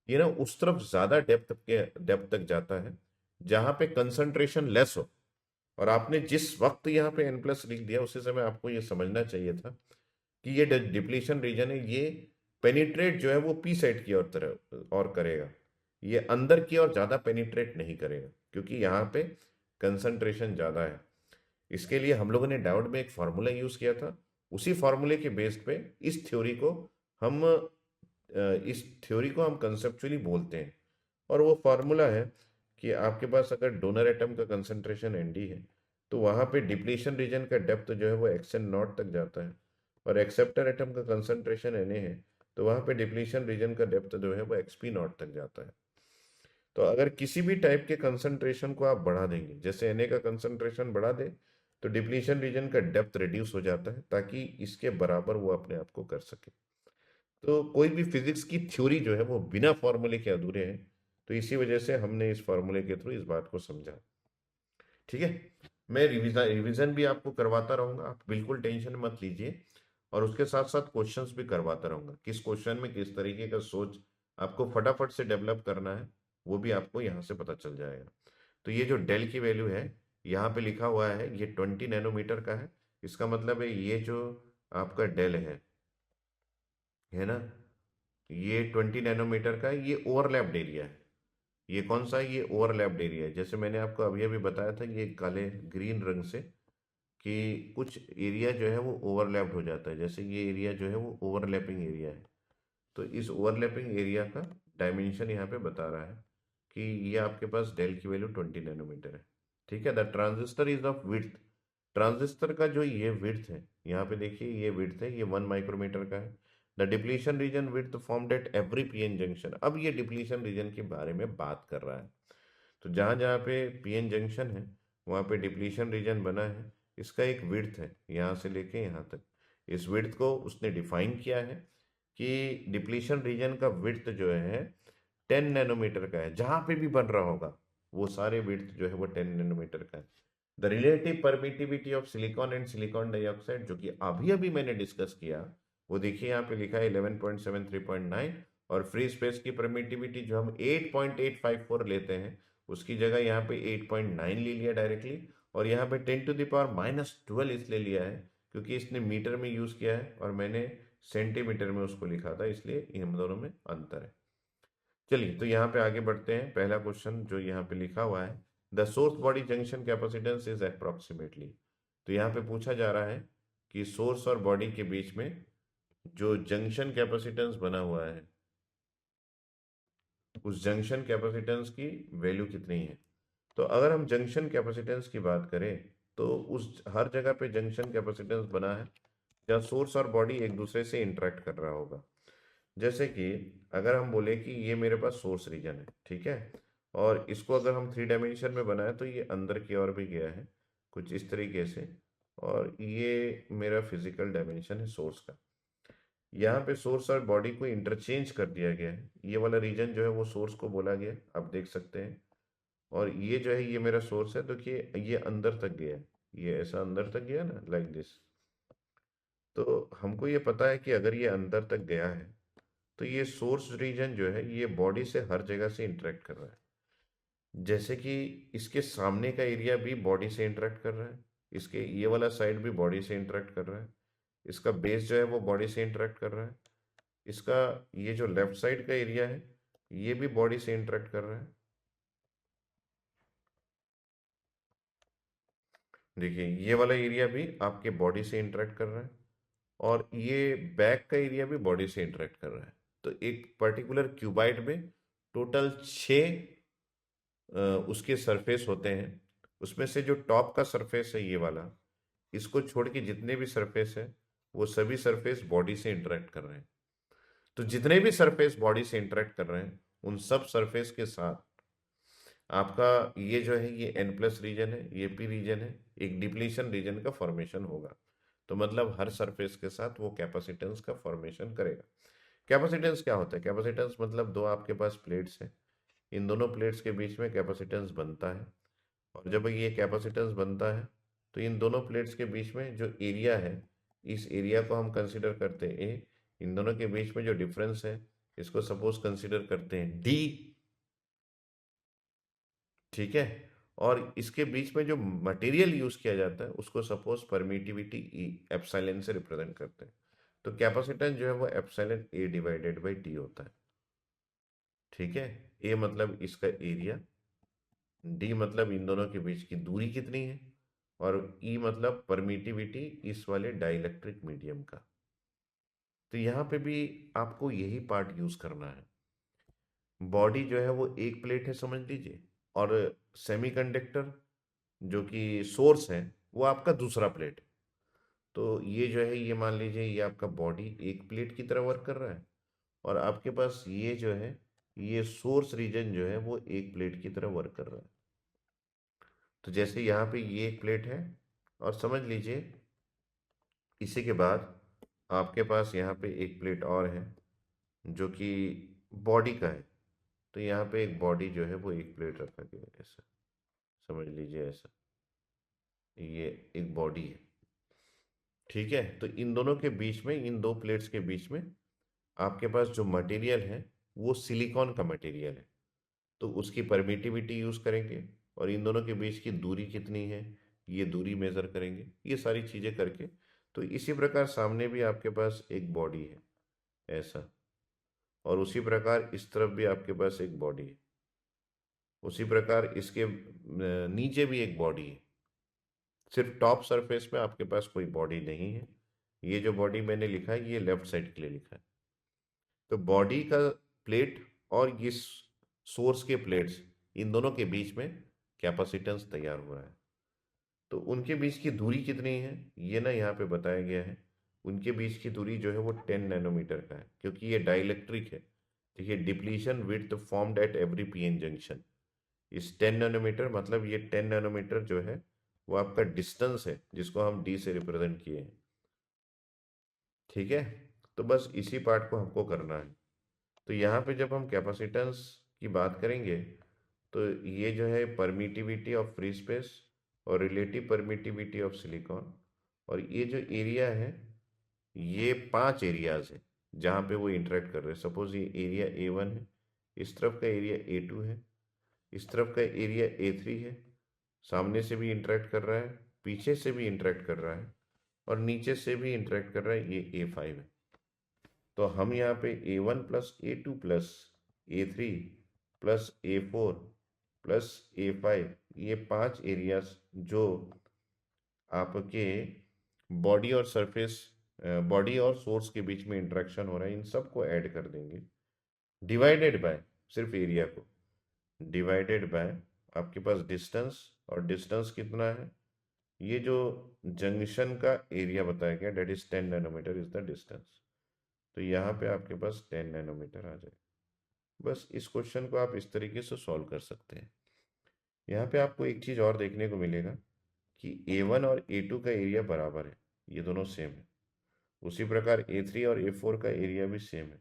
ये ना उस तरफ ज्यादा डेप्थ तक जाता है जहां पे कंसंट्रेशन लेस हो। और आपने जिस वक्त यहाँ पे n प्लस लिख दिया उसी समय आपको ये समझना चाहिए था कि ये डिप्लीशन रीजन है, ये पेनिट्रेट जो है वो पी साइड की ओर तरह और करेगा, ये अंदर की ओर ज्यादा पेनिट्रेट नहीं करेगा, क्योंकि यहाँ पे कंसंट्रेशन ज्यादा है। इसके लिए हम लोगों ने डायोड में एक फार्मूला यूज किया था, उसी फार्मूले के बेस पे इस थ्योरी को हम कंसेप्चुअली बोलते हैं। और वो फार्मूला है कि आपके पास अगर डोनर एटम का कंसंट्रेशन एनडी है, तो वहां पे डिप्लीशन रीजन का डेप्थ जो है वो एक्सएन नॉट तक जाता है, और एक्सेप्टर एटम का कंसंट्रेशन एनए है, तो वहां पे डिप्लीशन रीजन का डेप्थ जो है वो एक्सपी नॉट तक जाता है। तो अगर किसी भी टाइप के कंसंट्रेशन को आप बढ़ा देंगे, जैसे Na का कंसंट्रेशन बढ़ा दे, तो डिप्लीशन रीजन का डेप्थ रिड्यूस हो जाता है, ताकि इसके बराबर वो अपने आप को कर सके। तो कोई भी फिजिक्स की थ्योरी जो है वो बिना फॉर्मूले के अधूरे है, तो इसी वजह से हमने इस फॉर्मूले के थ्रू इस बात को समझा। ठीक है, मैं रिवीजन रिवीजन भी आपको करवाता रहूंगा, आप बिल्कुल टेंशन मत लीजिए, और उसके साथ साथ क्वेश्चंस भी करवाता रहूंगा। किस क्वेश्चन में किस तरीके का सोच आपको फटाफट से डेवलप करना है, वो भी आपको यहाँ से पता चल जाएगा। तो ये जो डेल की वैल्यू है, यहाँ पे लिखा हुआ है ये 20 नैनोमीटर का है। इसका मतलब है ये जो आपका डेल है ना, ये 20 नैनोमीटर का है, ये ओवरलैप्ड एरिया है। ये कौन सा है, ये ओवरलैप्ड एरिया है। जैसे मैंने आपको अभी अभी बताया था ये काले ग्रीन रंग से, कि कुछ एरिया जो है वो ओवरलैप्ड हो जाता है, जैसे ये एरिया जो है वो ओवरलैपिंग एरिया है। तो इस ओवरलैपिंग एरिया का डायमेंशन यहाँ पे बता रहा है कि ये आपके पास डेल की वैल्यू 20 नैनोमीटर है। ठीक है, the transistor is of width, transistor का जो ये विड्थ है, यहाँ पे देखिए ये विड्थ है, ये 1 माइक्रोमीटर का है। The depletion region width formed at every PN junction, अब ये डिप्लीशन रीजन के बारे में बात कर रहा है। तो जहाँ जहाँ पे पीएन जंक्शन है वहाँ पे डिप्लीशन रीजन बना है, इसका एक विड्थ है यहाँ से लेके यहाँ तक। इस विड्थ को उसने डिफाइन किया है कि डिप्लीशन रीजन का विड्थ जो है 10 नैनोमीटर का है, जहाँ पे भी बन रहा होगा वो सारे विड्थ जो है वो 10 नैनोमीटर का है। The relative permittivity of silicon and silicon dioxide, जो कि अभी अभी मैंने डिस्कस किया, वो देखिए यहाँ पे लिखा है 11.7 3.9, और फ्री स्पेस की परमिटिविटी जो हम 8.854 लेते हैं, उसकी जगह यहाँ पे 8.9 ले लिया डायरेक्टली, और यहाँ पे 10⁻⁻12 इसलिए लिया है क्योंकि इसने मीटर में यूज किया है और मैंने सेंटीमीटर में उसको लिखा था, इसलिए इन दोनों में अंतर है। चलिए तो यहाँ पे आगे बढ़ते हैं। पहला क्वेश्चन जो यहाँ पे लिखा हुआ है, the source body junction capacitance is approximately, तो यहाँ पे पूछा जा रहा है कि सोर्स और बॉडी के बीच में जो जंक्शन कैपेसिटेंस बना हुआ है, उस जंक्शन कैपेसिटेंस की वैल्यू कितनी है। तो अगर हम जंक्शन कैपेसिटेंस की बात करें, तो उस हर जगह पे जंक्शन कैपेसिटेंस बना है जहाँ सोर्स और बॉडी एक दूसरे से इंटरेक्ट कर रहा होगा। जैसे कि अगर हम बोले कि ये मेरे पास सोर्स रीजन है, ठीक है, और इसको अगर हम 3 डायमेंशन में बनाए तो ये अंदर की ओर भी गया है कुछ इस तरीके से, और ये मेरा फिजिकल डायमेंशन है सोर्स का। यहाँ पे सोर्स और बॉडी को इंटरचेंज कर दिया गया है, ये वाला रीजन जो है वो सोर्स को बोला गया, आप देख सकते हैं, और ये जो है ये मेरा सोर्स है, तो कि ये अंदर तक गया, ये ऐसा अंदर तक गया ना, लाइक दिस। तो हमको ये पता है कि अगर ये अंदर तक गया है तो ये सोर्स रीजन जो है ये बॉडी से हर जगह से इंटरेक्ट कर रहा है। जैसे कि इसके सामने का एरिया भी बॉडी से इंटरेक्ट कर रहा है, इसके ये वाला साइड भी बॉडी से इंटरेक्ट कर रहा है, इसका बेस जो है वो बॉडी से इंटरेक्ट कर रहा है, इसका ये जो लेफ्ट साइड का एरिया है ये भी बॉडी से इंटरेक्ट कर रहा है। देखिए ये वाला एरिया भी आपके बॉडी से इंटरेक्ट कर रहा है, और ये बैक का एरिया भी बॉडी से इंटरेक्ट कर रहा है। तो एक पर्टिकुलर क्यूबाइड में टोटल 6 उसके सरफेस होते हैं। उसमें से जो टॉप का सरफेस है ये वाला, इसको छोड़ के जितने भी सरफेस है वो सभी सरफेस बॉडी से इंटरेक्ट कर रहे हैं। तो जितने भी सरफेस बॉडी से इंटरेक्ट कर रहे हैं उन सब सरफेस के साथ आपका ये जो है ये N प्लस रीजन है, ये P रीजन है, एक डिप्लीशन रीजन का फॉर्मेशन होगा। तो मतलब हर सरफेस के साथ वो कैपेसिटेंस का फॉर्मेशन करेगा। कैपेसिटेंस क्या होता है? कैपेसिटेंस मतलब दो आपके पास प्लेट्स हैं, इन दोनों प्लेट्स के बीच में कैपेसिटेंस बनता है, और जब ये कैपेसिटेंस बनता है तो इन दोनों प्लेट्स के बीच में जो एरिया है इस एरिया को हम कंसिडर करते हैं ए, इन दोनों के बीच में जो डिफरेंस है इसको सपोज कंसिडर करते हैं डी, ठीक है। और इसके बीच में जो मटेरियल यूज किया जाता है उसको सपोज परमिटिविटी ई एप्सिलॉन से रिप्रेजेंट करते हैं। तो कैपेसिटेंस जो है वो epsilon A divided by D होता है, ठीक है। ए मतलब इसका एरिया, डी मतलब इन दोनों के बीच की दूरी कितनी है, और ई मतलब परमिटिविटी इस वाले डाइलेक्ट्रिक मीडियम का। तो यहाँ पे भी आपको यही पार्ट यूज करना है। बॉडी जो है वो एक प्लेट है समझ लीजिए, और सेमीकंडक्टर जो कि सोर्स है वो आपका दूसरा प्लेट है। तो ये जो है ये मान लीजिए ये आपका बॉडी एक प्लेट की तरह वर्क कर रहा है, और आपके पास ये जो है ये सोर्स रीजन जो है वो एक प्लेट की तरह वर्क कर रहा है। तो जैसे यहाँ पे ये एक प्लेट है, और समझ लीजिए इसी के बाद आपके पास यहाँ पे एक प्लेट और है जो कि बॉडी का है। तो यहाँ पे एक बॉडी जो है वो एक प्लेट रखा गया है ऐसा, समझ लीजिए ऐसा, ये एक बॉडी है, ठीक है। तो इन दोनों के बीच में, इन दो प्लेट्स के बीच में आपके पास जो मटेरियल है वो सिलिकॉन का मटेरियल है। तो उसकी परमिटिविटी यूज करेंगे, और इन दोनों के बीच की दूरी कितनी है ये दूरी मेजर करेंगे, ये सारी चीजें करके। तो इसी प्रकार सामने भी आपके पास एक बॉडी है ऐसा, और उसी प्रकार इस तरफ भी आपके पास एक बॉडी है, उसी प्रकार इसके नीचे भी एक बॉडी है। सिर्फ टॉप सरफेस में आपके पास कोई बॉडी नहीं है। ये जो बॉडी मैंने लिखा है ये लेफ्ट साइड के लिए लिखा है। तो बॉडी का प्लेट और ये सोर्स के प्लेट्स, इन दोनों के बीच में कैपेसिटेंस तैयार हो रहा है। तो उनके बीच की दूरी कितनी है ये ना यहाँ पे बताया गया है। उनके बीच की दूरी जो है वो 10 नैनोमीटर का है, क्योंकि ये डाइलेक्ट्रिक है। देखिए depletion width formed at every PN junction इस 10 नैनोमीटर, मतलब ये 10 नैनोमीटर जो है वो आपका डिस्टेंस है जिसको हम डी से रिप्रेजेंट किए हैं, ठीक है। तो बस इसी पार्ट को हमको करना है। तो यहाँ पे जब हम कैपेसिटेंस की बात करेंगे तो ये जो है परमिटिविटी ऑफ फ्री स्पेस और रिलेटिव परमिटिविटी ऑफ सिलिकॉन, और ये जो एरिया है ये 5 एरियाज है जहाँ पे वो इंटरेक्ट कर रहे हैं। सपोज ये एरिया A1 है, इस तरफ का एरिया A2 है, इस तरफ का एरिया A3 है, सामने से भी इंटरेक्ट कर रहा है, पीछे से भी इंटरेक्ट कर रहा है, और नीचे से भी इंटरेक्ट कर रहा है, ये A5 है। तो हम यहाँ पे A1 plus A2 plus A3 plus A4 plus A5, ये 5 एरियाज जो आपके बॉडी और सरफेस, बॉडी और सोर्स के बीच में इंटरेक्शन हो रहा है, इन सब को ऐड कर देंगे, डिवाइडेड बाय सिर्फ एरिया को, डिवाइडेड बाय आपके पास डिस्टेंस, और डिस्टेंस कितना है, ये जो जंक्शन का एरिया बताया गया that is 10 nanometre is the distance. तो यहाँ पे आपके पास 10 नैनोमीटर आ जाए। बस इस क्वेश्चन को आप इस तरीके से सॉल्व कर सकते हैं। यहाँ पे आपको एक चीज़ और देखने को मिलेगा कि A1 और A2 का एरिया बराबर है, ये दोनों सेम है। उसी प्रकार A3 और A4 का एरिया भी सेम है।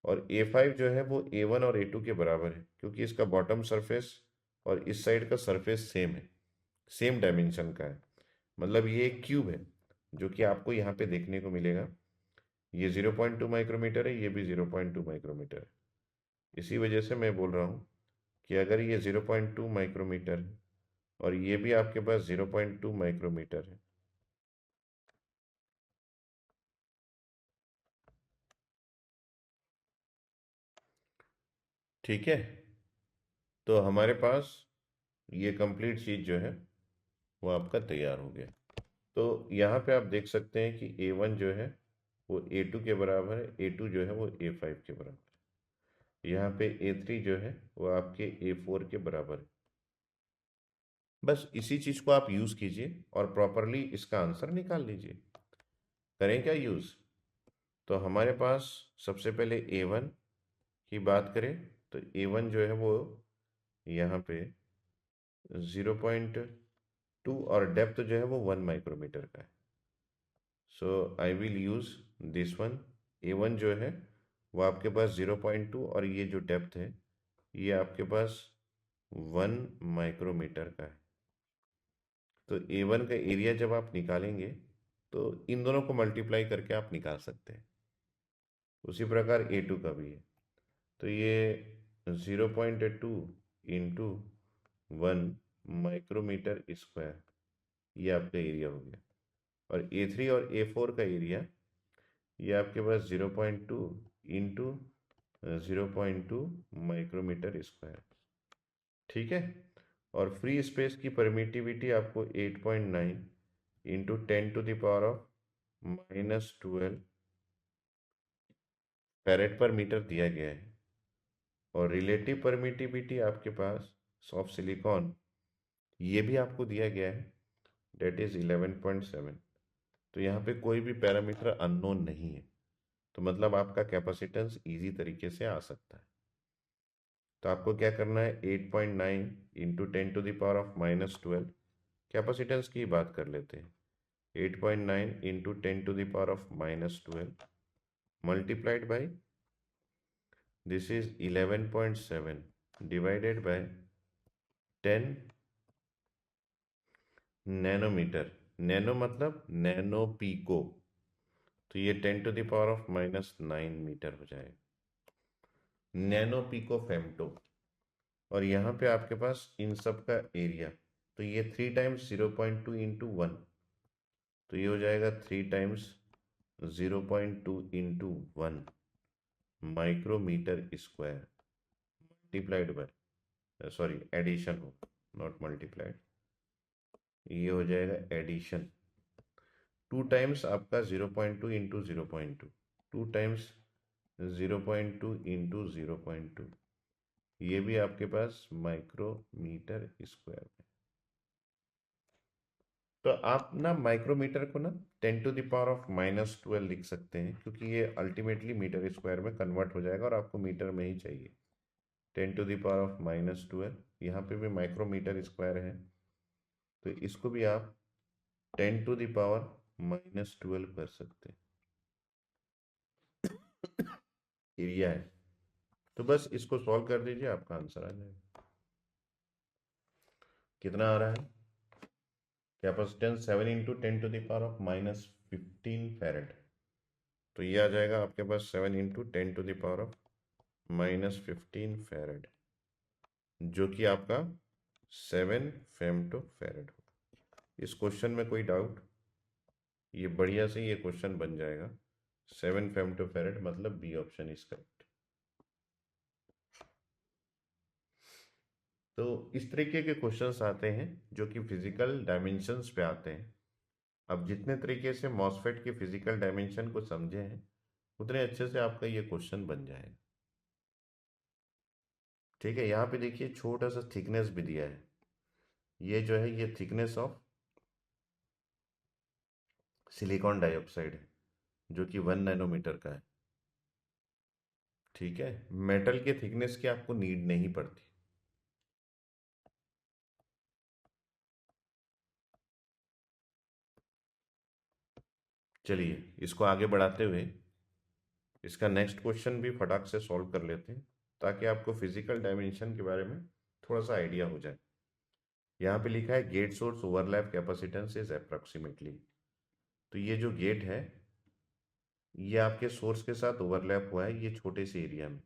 और A5 जो है वो A1 और A2 के बराबर है, क्योंकि इसका बॉटम सरफेस और इस साइड का सरफेस सेम है, सेम डायमेंशन का है। मतलब ये एक क्यूब है जो कि आपको यहाँ पे देखने को मिलेगा। ये 0.2 माइक्रोमीटर है, ये भी 0.2 माइक्रोमीटर है। इसी वजह से मैं बोल रहा हूँ कि अगर ये 0.2 माइक्रोमीटर है और ये भी आपके पास 0.2 माइक्रोमीटर है, ठीक है, तो हमारे पास ये कंप्लीट चीज़ जो है वो आपका तैयार हो गया। तो यहाँ पे आप देख सकते हैं कि A1 जो है वो A2 के बराबर है, A2 जो है वो A5 के बराबर है। यहाँ पे A3 जो है वो आपके A4 के बराबर है। बस इसी चीज़ को आप यूज़ कीजिए और प्रॉपरली इसका आंसर निकाल लीजिए। करें क्या यूज़? तो हमारे पास सबसे पहले A1 की बात करें तो A1 जो है वो यहाँ पे 0.2 और डेप्थ जो है वो 1 माइक्रोमीटर का है। So I will use this one. A1 जो है वो आपके पास 0.2 और ये जो डेप्थ है ये आपके पास 1 माइक्रोमीटर का है। तो A1 का एरिया जब आप निकालेंगे तो इन दोनों को मल्टीप्लाई करके आप निकाल सकते हैं। उसी प्रकार A2 का भी है। तो ये 0.2 इंटू 1 माइक्रोमीटर स्क्वायर, ये आपका एरिया हो गया। और A3 और A4 का एरिया ये आपके पास 0.2 इंटू 0.2 माइक्रोमीटर स्क्वायर, ठीक है। और फ्री स्पेस की परमिटिविटी आपको 8.9 इंटू 10⁻⁻12 फैरेड पर मीटर दिया गया है। और रिलेटिव परमिटिविटी आपके पास ऑफ सिलिकॉन ये भी आपको दिया गया है, डेट इज 11.7। तो यहाँ पे कोई भी पैरामीटर अननोन नहीं है, तो मतलब आपका कैपेसिटेंस इजी तरीके से आ सकता है। तो आपको क्या करना है, 8.9 इंटू 10⁻⁻12 कैपेसिटेंस की बात कर लेते हैं। 8.9 into 10⁻⁻12 multiplied by this is 11.7 divided by 10 nanometre. Nano मतलब नैनो पीको, तो ये 10⁻⁻9 मीटर हो जाएगा, नैनो पीको फेम्टो। और यहाँ पे आपके पास इन सब का एरिया, तो ये 3 टाइम्स 0.2 इंटू 1, तो ये हो जाएगा 3 times 0.2 into 1 micrometre square multiplied by, sorry addition हो, नॉट मल्टीप्लाइड, ये हो जाएगा एडिशन। 2 टाइम्स आपका 0.2 इंटू 0.2, 2 टाइम्स 0.2 इंटू 0.2, ये भी आपके पास माइक्रोमीटर स्क्वायर है। तो आप ना माइक्रोमीटर को ना 10⁻⁻12 लिख सकते हैं, क्योंकि ये अल्टीमेटली मीटर स्क्वायर में कन्वर्ट हो जाएगा और आपको मीटर में ही चाहिए। 10⁻⁻12, यहाँ पे भी माइक्रोमीटर स्क्वायर है, तो इसको भी आप 10⁻⁻12 कर सकते हैं, एरिया है। तो बस इसको सॉल्व कर दीजिए, आपका आंसर आ जाएगा। कितना आ रहा है, कैपेसिटेंस 7 इंटू 10⁻⁻15 फेरेड, तो ये आ जाएगा आपके पास 7 इंटू 10⁻⁻15 फेरेड, जो कि आपका 7 फेम्टो फेरेड हो। इस क्वेश्चन में कोई डाउट, ये बढ़िया से ये क्वेश्चन बन जाएगा। 7 फेम्टो फेरेड मतलब बी ऑप्शन इज करेक्ट। तो इस तरीके के क्वेश्चंस आते हैं जो कि फिजिकल डायमेंशंस पे आते हैं। अब जितने तरीके से मॉसफेट के फिजिकल डायमेंशन को समझे हैं उतने अच्छे से आपका ये क्वेश्चन बन जाएगा, ठीक है। यहाँ पे देखिए छोटा सा थिकनेस भी दिया है, ये जो है ये थिकनेस ऑफ सिलिकॉन डाइऑक्साइड है, जो कि 1 नैनोमीटर का है, ठीक है। मेटल के थिकनेस की आपको नीड नहीं पड़ती। चलिए इसको आगे बढ़ाते हुए इसका नेक्स्ट क्वेश्चन भी फटाक से सॉल्व कर लेते हैं ताकि आपको फिजिकल डायमेंशन के बारे में थोड़ा सा आइडिया हो जाए। यहाँ पे लिखा है gate source overlap capacitance is approximately. तो ये जो गेट है ये आपके सोर्स के साथ ओवरलैप हुआ है ये छोटे से एरिया में।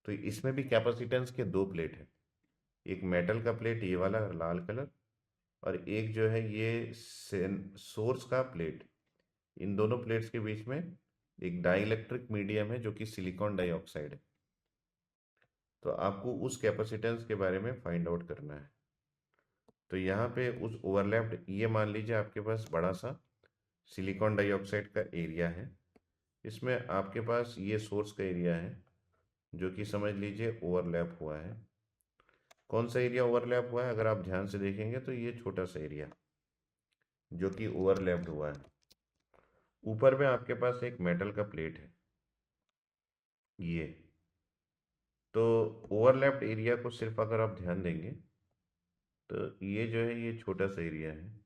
तो इसमें भी कैपेसिटेंस के दो प्लेट है, एक मेटल का प्लेट ये वाला लाल कलर, और एक जो है ये सोर्स का प्लेट। इन दोनों प्लेट्स के बीच में एक डाइइलेक्ट्रिक मीडियम है जो कि सिलिकॉन डाइऑक्साइड है। तो आपको उस कैपेसिटेंस के बारे में फाइंड आउट करना है। तो यहाँ पे उस ओवरलैप्ड, ये मान लीजिए आपके पास बड़ा सा सिलिकॉन डाइऑक्साइड का एरिया है। इसमें आपके पास ये सोर्स का एरिया है जो कि समझ लीजिए ओवरलैप हुआ है। कौन सा एरिया ओवरलैप हुआ है? अगर आप ध्यान से देखेंगे तो ये छोटा सा एरिया जो कि ओवरलैप्ड हुआ है। ऊपर में आपके पास एक मेटल का प्लेट है ये। तो ओवरलैप्ड एरिया को सिर्फ अगर आप ध्यान देंगे तो ये जो है ये छोटा सा एरिया है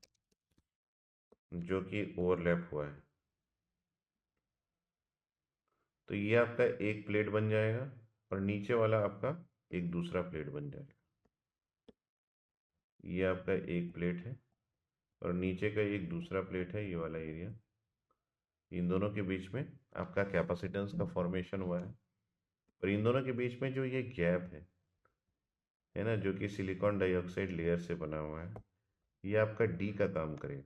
जो कि ओवरलैप हुआ है। तो ये आपका एक प्लेट बन जाएगा और नीचे वाला आपका एक दूसरा प्लेट बन जाएगा। ये आपका एक प्लेट है और नीचे का एक दूसरा प्लेट है, ये वाला एरिया। इन दोनों के बीच में आपका कैपेसिटेंस का फॉर्मेशन हुआ है। और इन दोनों के बीच में जो ये गैप है ना, जो कि सिलिकॉन डाइऑक्साइड लेयर से बना हुआ है, ये आपका डी का काम करेगा।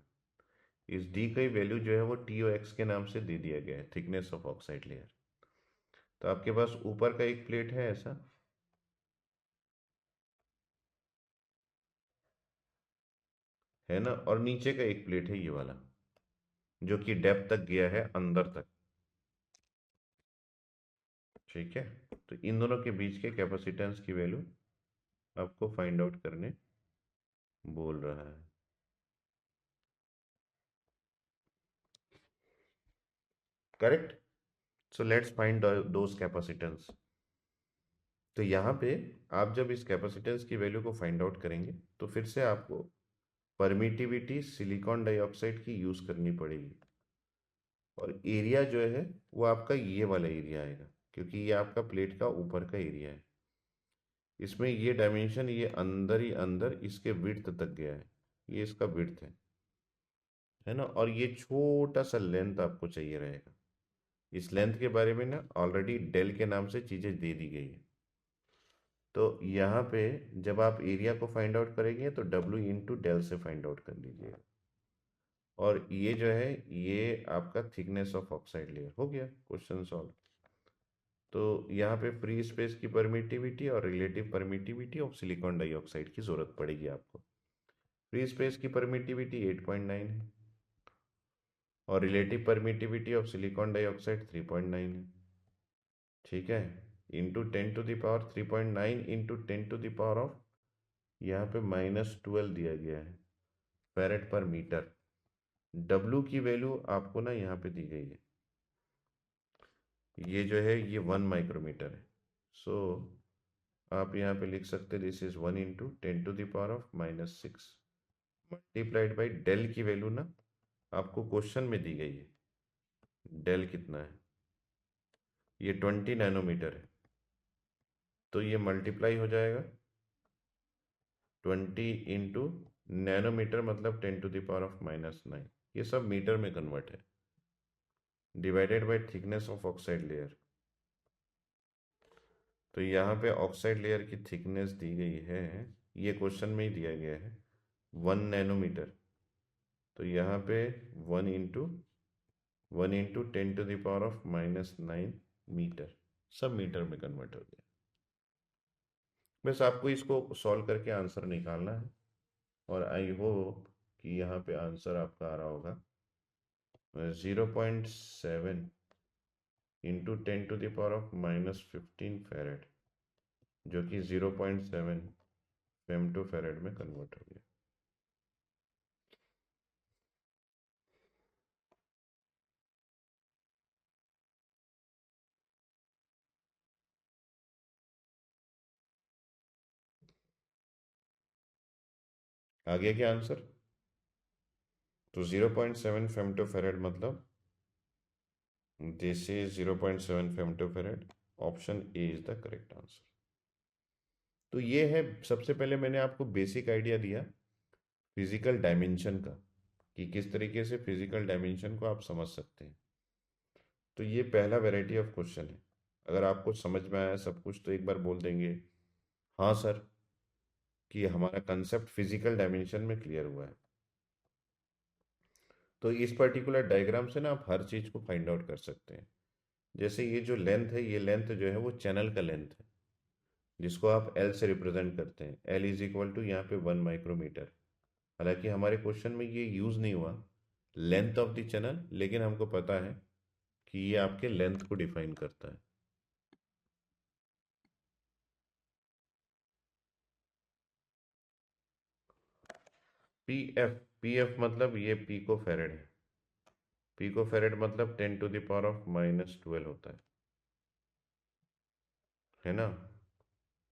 इस डी का वैल्यू जो है वो TOX के नाम से दे दिया गया है, थिकनेस ऑफ ऑक्साइड लेयर। तो आपके पास ऊपर का एक प्लेट है ऐसा, है ना, और नीचे का एक प्लेट है ये वाला जो कि डेप्थ तक गया है, अंदर तक। ठीक है। तो इन दोनों के बीच के कैपेसिटेंस की वैल्यू आपको फाइंड आउट करने बोल रहा है। Correct. So let's find those capacitance. तो यहाँ पे आप जब इस कैपेसिटेंस की वैल्यू को फाइंड आउट करेंगे तो फिर से आपको परमिटिविटी सिलिकॉन डाइऑक्साइड की यूज करनी पड़ेगी। और एरिया जो है वो आपका ये वाला एरिया आएगा क्योंकि ये आपका प्लेट का ऊपर का एरिया है। इसमें ये डायमेंशन ये अंदर ही अंदर इसके विड्थ तक गया है, ये इसका विड्थ है ना। और ये छोटा सा लेंथ आपको चाहिए रहेगा। इस लेंथ के बारे में ना ऑलरेडी डेल के नाम से चीजें दे दी गई है। तो यहाँ पे जब आप एरिया को फाइंड आउट करेंगे तो W इंटू डेल से फाइंड आउट कर लीजिएगा। और ये जो है ये आपका थिकनेस ऑफ ऑक्साइड लेयर हो गया, क्वेश्चन सॉल्व। तो यहाँ पे फ्री स्पेस की परमिटिविटी और relative permittivity of silicon dioxide की जरूरत पड़ेगी आपको। फ्री स्पेस की परमिटिविटी 8.9 है और relative permittivity of silicon dioxide 3.9 है। ठीक है। इंटू 10⁻³ इंटू 10⁻, यहाँ पे -12 दिया गया है फेरेड पर मीटर। W की वैल्यू आपको ना यहाँ पे दी गई है, ये जो है ये 1 माइक्रोमीटर है। सो आप यहाँ पे लिख सकते हैं this is 1 into 10⁻⁻6 multiplied by del की वैल्यू ना आपको क्वेश्चन में दी गई है। डेल कितना है? ये 20 नैनोमीटर है। तो ये मल्टीप्लाई हो जाएगा 20 इंटू नैनोमीटर मतलब 10⁻⁻9। ये सब मीटर में कन्वर्ट है, divided by thickness of oxide layer. तो यहाँ पे ऑक्साइड लेयर की थिकनेस दी गई है, ये क्वेश्चन में ही दिया गया है 1 नैनोमीटर। तो यहाँ पे 1 इंटू 10⁻⁻9 मीटर, सब मीटर में कन्वर्ट हो गया। बस आपको इसको सॉल्व करके आंसर निकालना है और आई होप कि यहाँ पे आंसर आपका आ रहा होगा 0.7 इंटू 10⁻⁻15 फेरेड, जो कि 0.7 फेम टू फेरेड में कन्वर्ट हो गया। आ गया क्या आंसर? तो 0.7 फेम टू फेरेड मतलब this is 0.7 femtofarad. Option A is the correct answer. तो ये है, सबसे पहले मैंने आपको बेसिक आइडिया दिया फिजिकल डायमेंशन का, कि किस तरीके से फिजिकल डायमेंशन को आप समझ सकते हैं। तो ये पहला वैरायटी ऑफ क्वेश्चन है। अगर आपको समझ में आया सब कुछ तो एक बार बोल देंगे हाँ सर, कि हमारा कंसेप्ट फिजिकल डायमेंशन में क्लियर हुआ है। तो इस पर्टिकुलर डायग्राम से ना आप हर चीज़ को फाइंड आउट कर सकते हैं। जैसे ये जो लेंथ है, ये लेंथ जो है वो चैनल का लेंथ है, जिसको आप एल से रिप्रेजेंट करते हैं। एल इज इक्वल टू यहाँ पे 1 माइक्रोमीटर। हालांकि हमारे क्वेश्चन में ये यूज़ नहीं हुआ लेंथ ऑफ द चैनल, लेकिन हमको पता है कि ये आपके लेंथ को डिफाइन करता है। पी एफ मतलब ये पिको फेरेड है। पिको फेरेड मतलब 10⁻⁻12 होता है ना।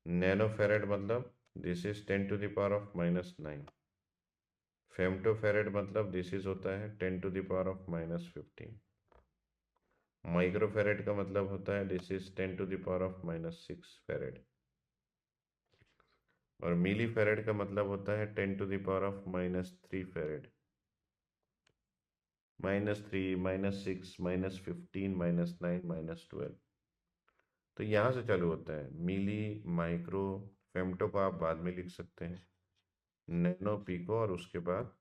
नैनो फेरेड मतलब दिस इज 10⁻⁻9। फेम्टो फेरेड मतलब दिस इज होता है 10⁻⁻15। माइक्रो फेरेड का मतलब होता है दिस इज 10⁻⁻6 फेरेड। और मिली फेरेड का मतलब होता है 10⁻⁻3 फेरेड। -3, -6, -15, -9, -12। तो यहाँ से चालू होता है मिली, माइक्रो, फेम्टो को आप बाद में लिख सकते हैं, नैनो, पिको, और उसके बाद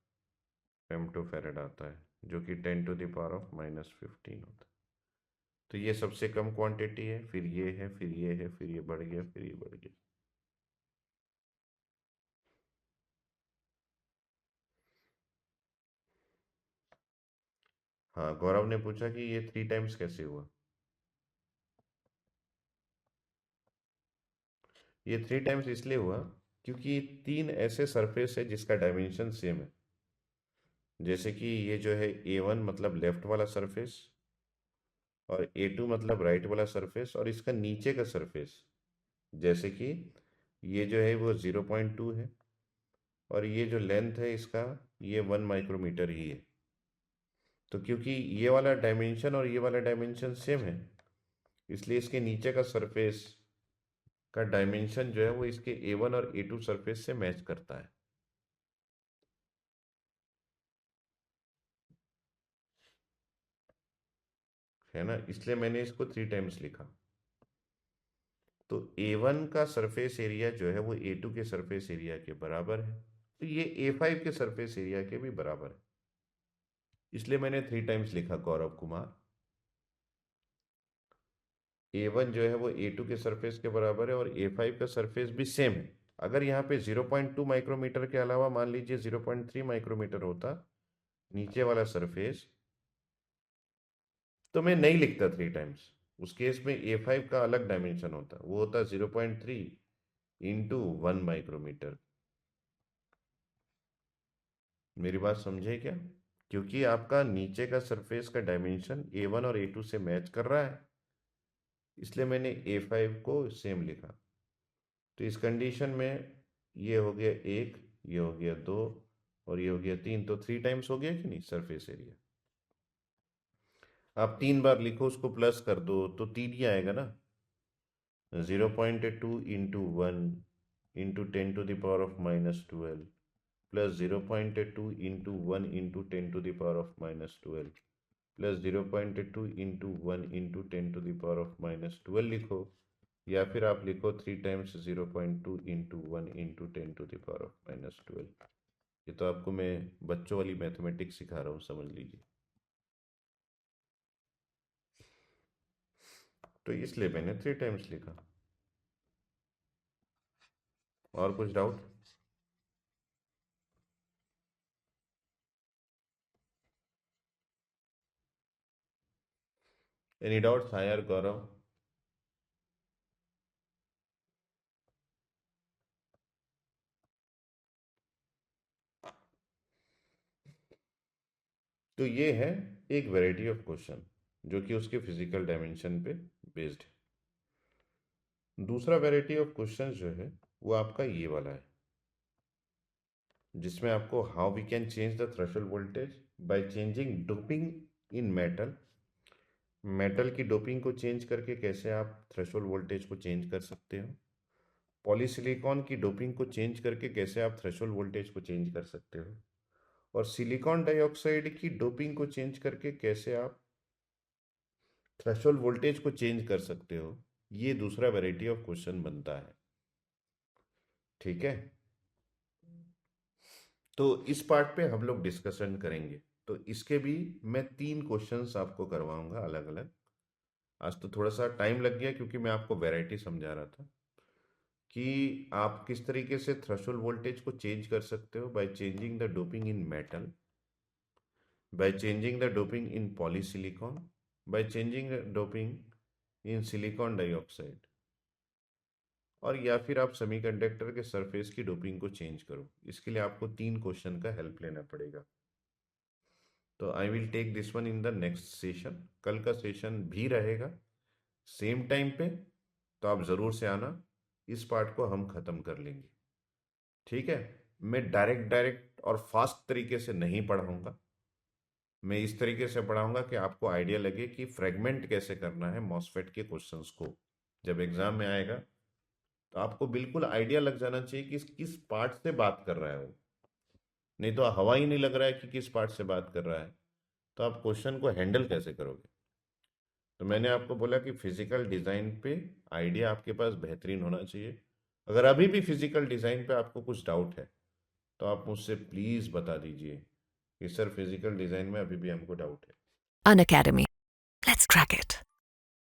फेम्टो फेरेड आता है जो कि 10⁻⁻15 होता है। तो ये सबसे कम क्वांटिटी है, फिर ये है, फिर ये है, फिर ये बढ़ गया, फिर ये बढ़ गया। हाँ, गौरव ने पूछा कि ये 3 टाइम्स कैसे हुआ। ये 3 टाइम्स इसलिए हुआ क्योंकि 3 ऐसे सरफेस है जिसका डायमेंशन सेम है। जैसे कि ये जो है A1 मतलब लेफ्ट वाला सरफेस, और A2 मतलब राइट वाला सरफेस, और इसका नीचे का सरफेस, जैसे कि ये जो है वो 0.2 है, और ये जो लेंथ है इसका, ये 1 माइक्रोमीटर ही है। तो क्योंकि ये वाला डायमेंशन और ये वाला डायमेंशन सेम है, इसलिए इसके नीचे का सरफेस का डायमेंशन जो है वो इसके A1 और A2 सरफेस से मैच करता है ना। इसलिए मैंने इसको 3 टाइम्स लिखा। तो A1 का सरफेस एरिया जो है वो A2 के सरफेस एरिया के बराबर है, तो ये A5 के सरफेस एरिया के भी बराबर है, इसलिए मैंने 3 टाइम्स लिखा गौरव कुमार। A1 जो है वो A2 के सरफेस के बराबर है, और A5 का सरफेस भी सेम है। अगर यहाँ पे 0.2 माइक्रोमीटर के अलावा मान लीजिए 0.3 माइक्रोमीटर होता नीचे वाला सरफेस, तो मैं नहीं लिखता 3 टाइम्स। उस केस में A5 का अलग डायमेंशन होता, वो होता 0.3 इंटू 1 माइक्रोमीटर। मेरी बात समझे क्या? क्योंकि आपका नीचे का सरफेस का डायमेंशन A1 और A2 से मैच कर रहा है, इसलिए मैंने A5 को सेम लिखा। तो इस कंडीशन में ये हो गया 1, ये हो गया 2, और ये हो गया 3, तो 3 टाइम्स हो गया कि नहीं सरफेस एरिया। आप 3 बार लिखो, उसको प्लस कर दो तो 3 ही आएगा ना। 0.2 into 1 into 10⁻⁻12 plus 0.2 into 1 into 10⁻⁻12 plus 0.2 into 1 into 10⁻⁻12 लिखो, या फिर आप लिखो 3 टाइम्स 0.2 इंटू 1 इंटू 10⁻⁻12। ये तो आपको मैं बच्चों वाली मैथमेटिक्स सिखा रहा हूँ, समझ लीजिए। तो इसलिए मैंने 3 टाइम्स लिखा। और कुछ डाउट? Any doubts? हाँ यार गौरव। तो ये है एक वैरायटी ऑफ क्वेश्चन जो कि उसके फिजिकल डायमेंशन पे बेस्ड है। दूसरा वैरायटी ऑफ क्वेश्चन जो है वो आपका ये वाला है, जिसमें आपको how we can change the threshold voltage by changing doping in metal metal की डोपिंग को चेंज करके कैसे आप थ्रेशोल्ड वोल्टेज को चेंज कर सकते हो, पॉलीसिलिकॉन की डोपिंग को चेंज करके कैसे आप थ्रेशोल्ड वोल्टेज को चेंज कर सकते हो, और सिलिकॉन डाइऑक्साइड की डोपिंग को चेंज करके कैसे आप थ्रेशोल्ड वोल्टेज को चेंज कर सकते हो। ये दूसरा वैरायटी ऑफ क्वेश्चन बनता है। ठीक है, तो इस पार्ट पे हम लोग डिस्कशन करेंगे। तो इसके भी मैं 3 क्वेश्चंस आपको करवाऊंगा अलग अलग। आज तो थोड़ा सा टाइम लग गया क्योंकि मैं आपको वैरायटी समझा रहा था कि आप किस तरीके से थ्रेशोल्ड वोल्टेज को चेंज कर सकते हो, by changing the doping in metal, by changing the doping in polysilicon, by changing the doping in silicon dioxide, और या फिर आप सेमीकंडक्टर के सरफेस की डोपिंग को चेंज करो। इसके लिए आपको 3 क्वेश्चन का हेल्प लेना पड़ेगा। तो I will take this one in the next session. कल का सेशन भी रहेगा सेम टाइम पे, तो आप ज़रूर से आना, इस पार्ट को हम ख़त्म कर लेंगे। ठीक है, मैं डायरेक्ट और फास्ट तरीके से नहीं पढ़ाऊंगा, मैं इस तरीके से पढ़ाऊंगा कि आपको आइडिया लगे कि फ्रेगमेंट कैसे करना है मॉसफेट के क्वेश्चंस को। जब एग्जाम में आएगा तो आपको बिल्कुल आइडिया लग जाना चाहिए कि किस पार्ट से बात कर रहा है वो, नहीं तो हवा ही नहीं लग रहा है कि किस पार्ट से बात कर रहा है, तो आप क्वेश्चन को हैंडल कैसे करोगे। तो मैंने आपको बोला कि फिजिकल डिज़ाइन पे आइडिया आपके पास बेहतरीन होना चाहिए। अगर अभी भी फिजिकल डिज़ाइन पे आपको कुछ डाउट है तो आप मुझसे प्लीज़ बता दीजिए कि सर फिजिकल डिज़ाइन में अभी भी हमको डाउट है। An academy. Let's crack it.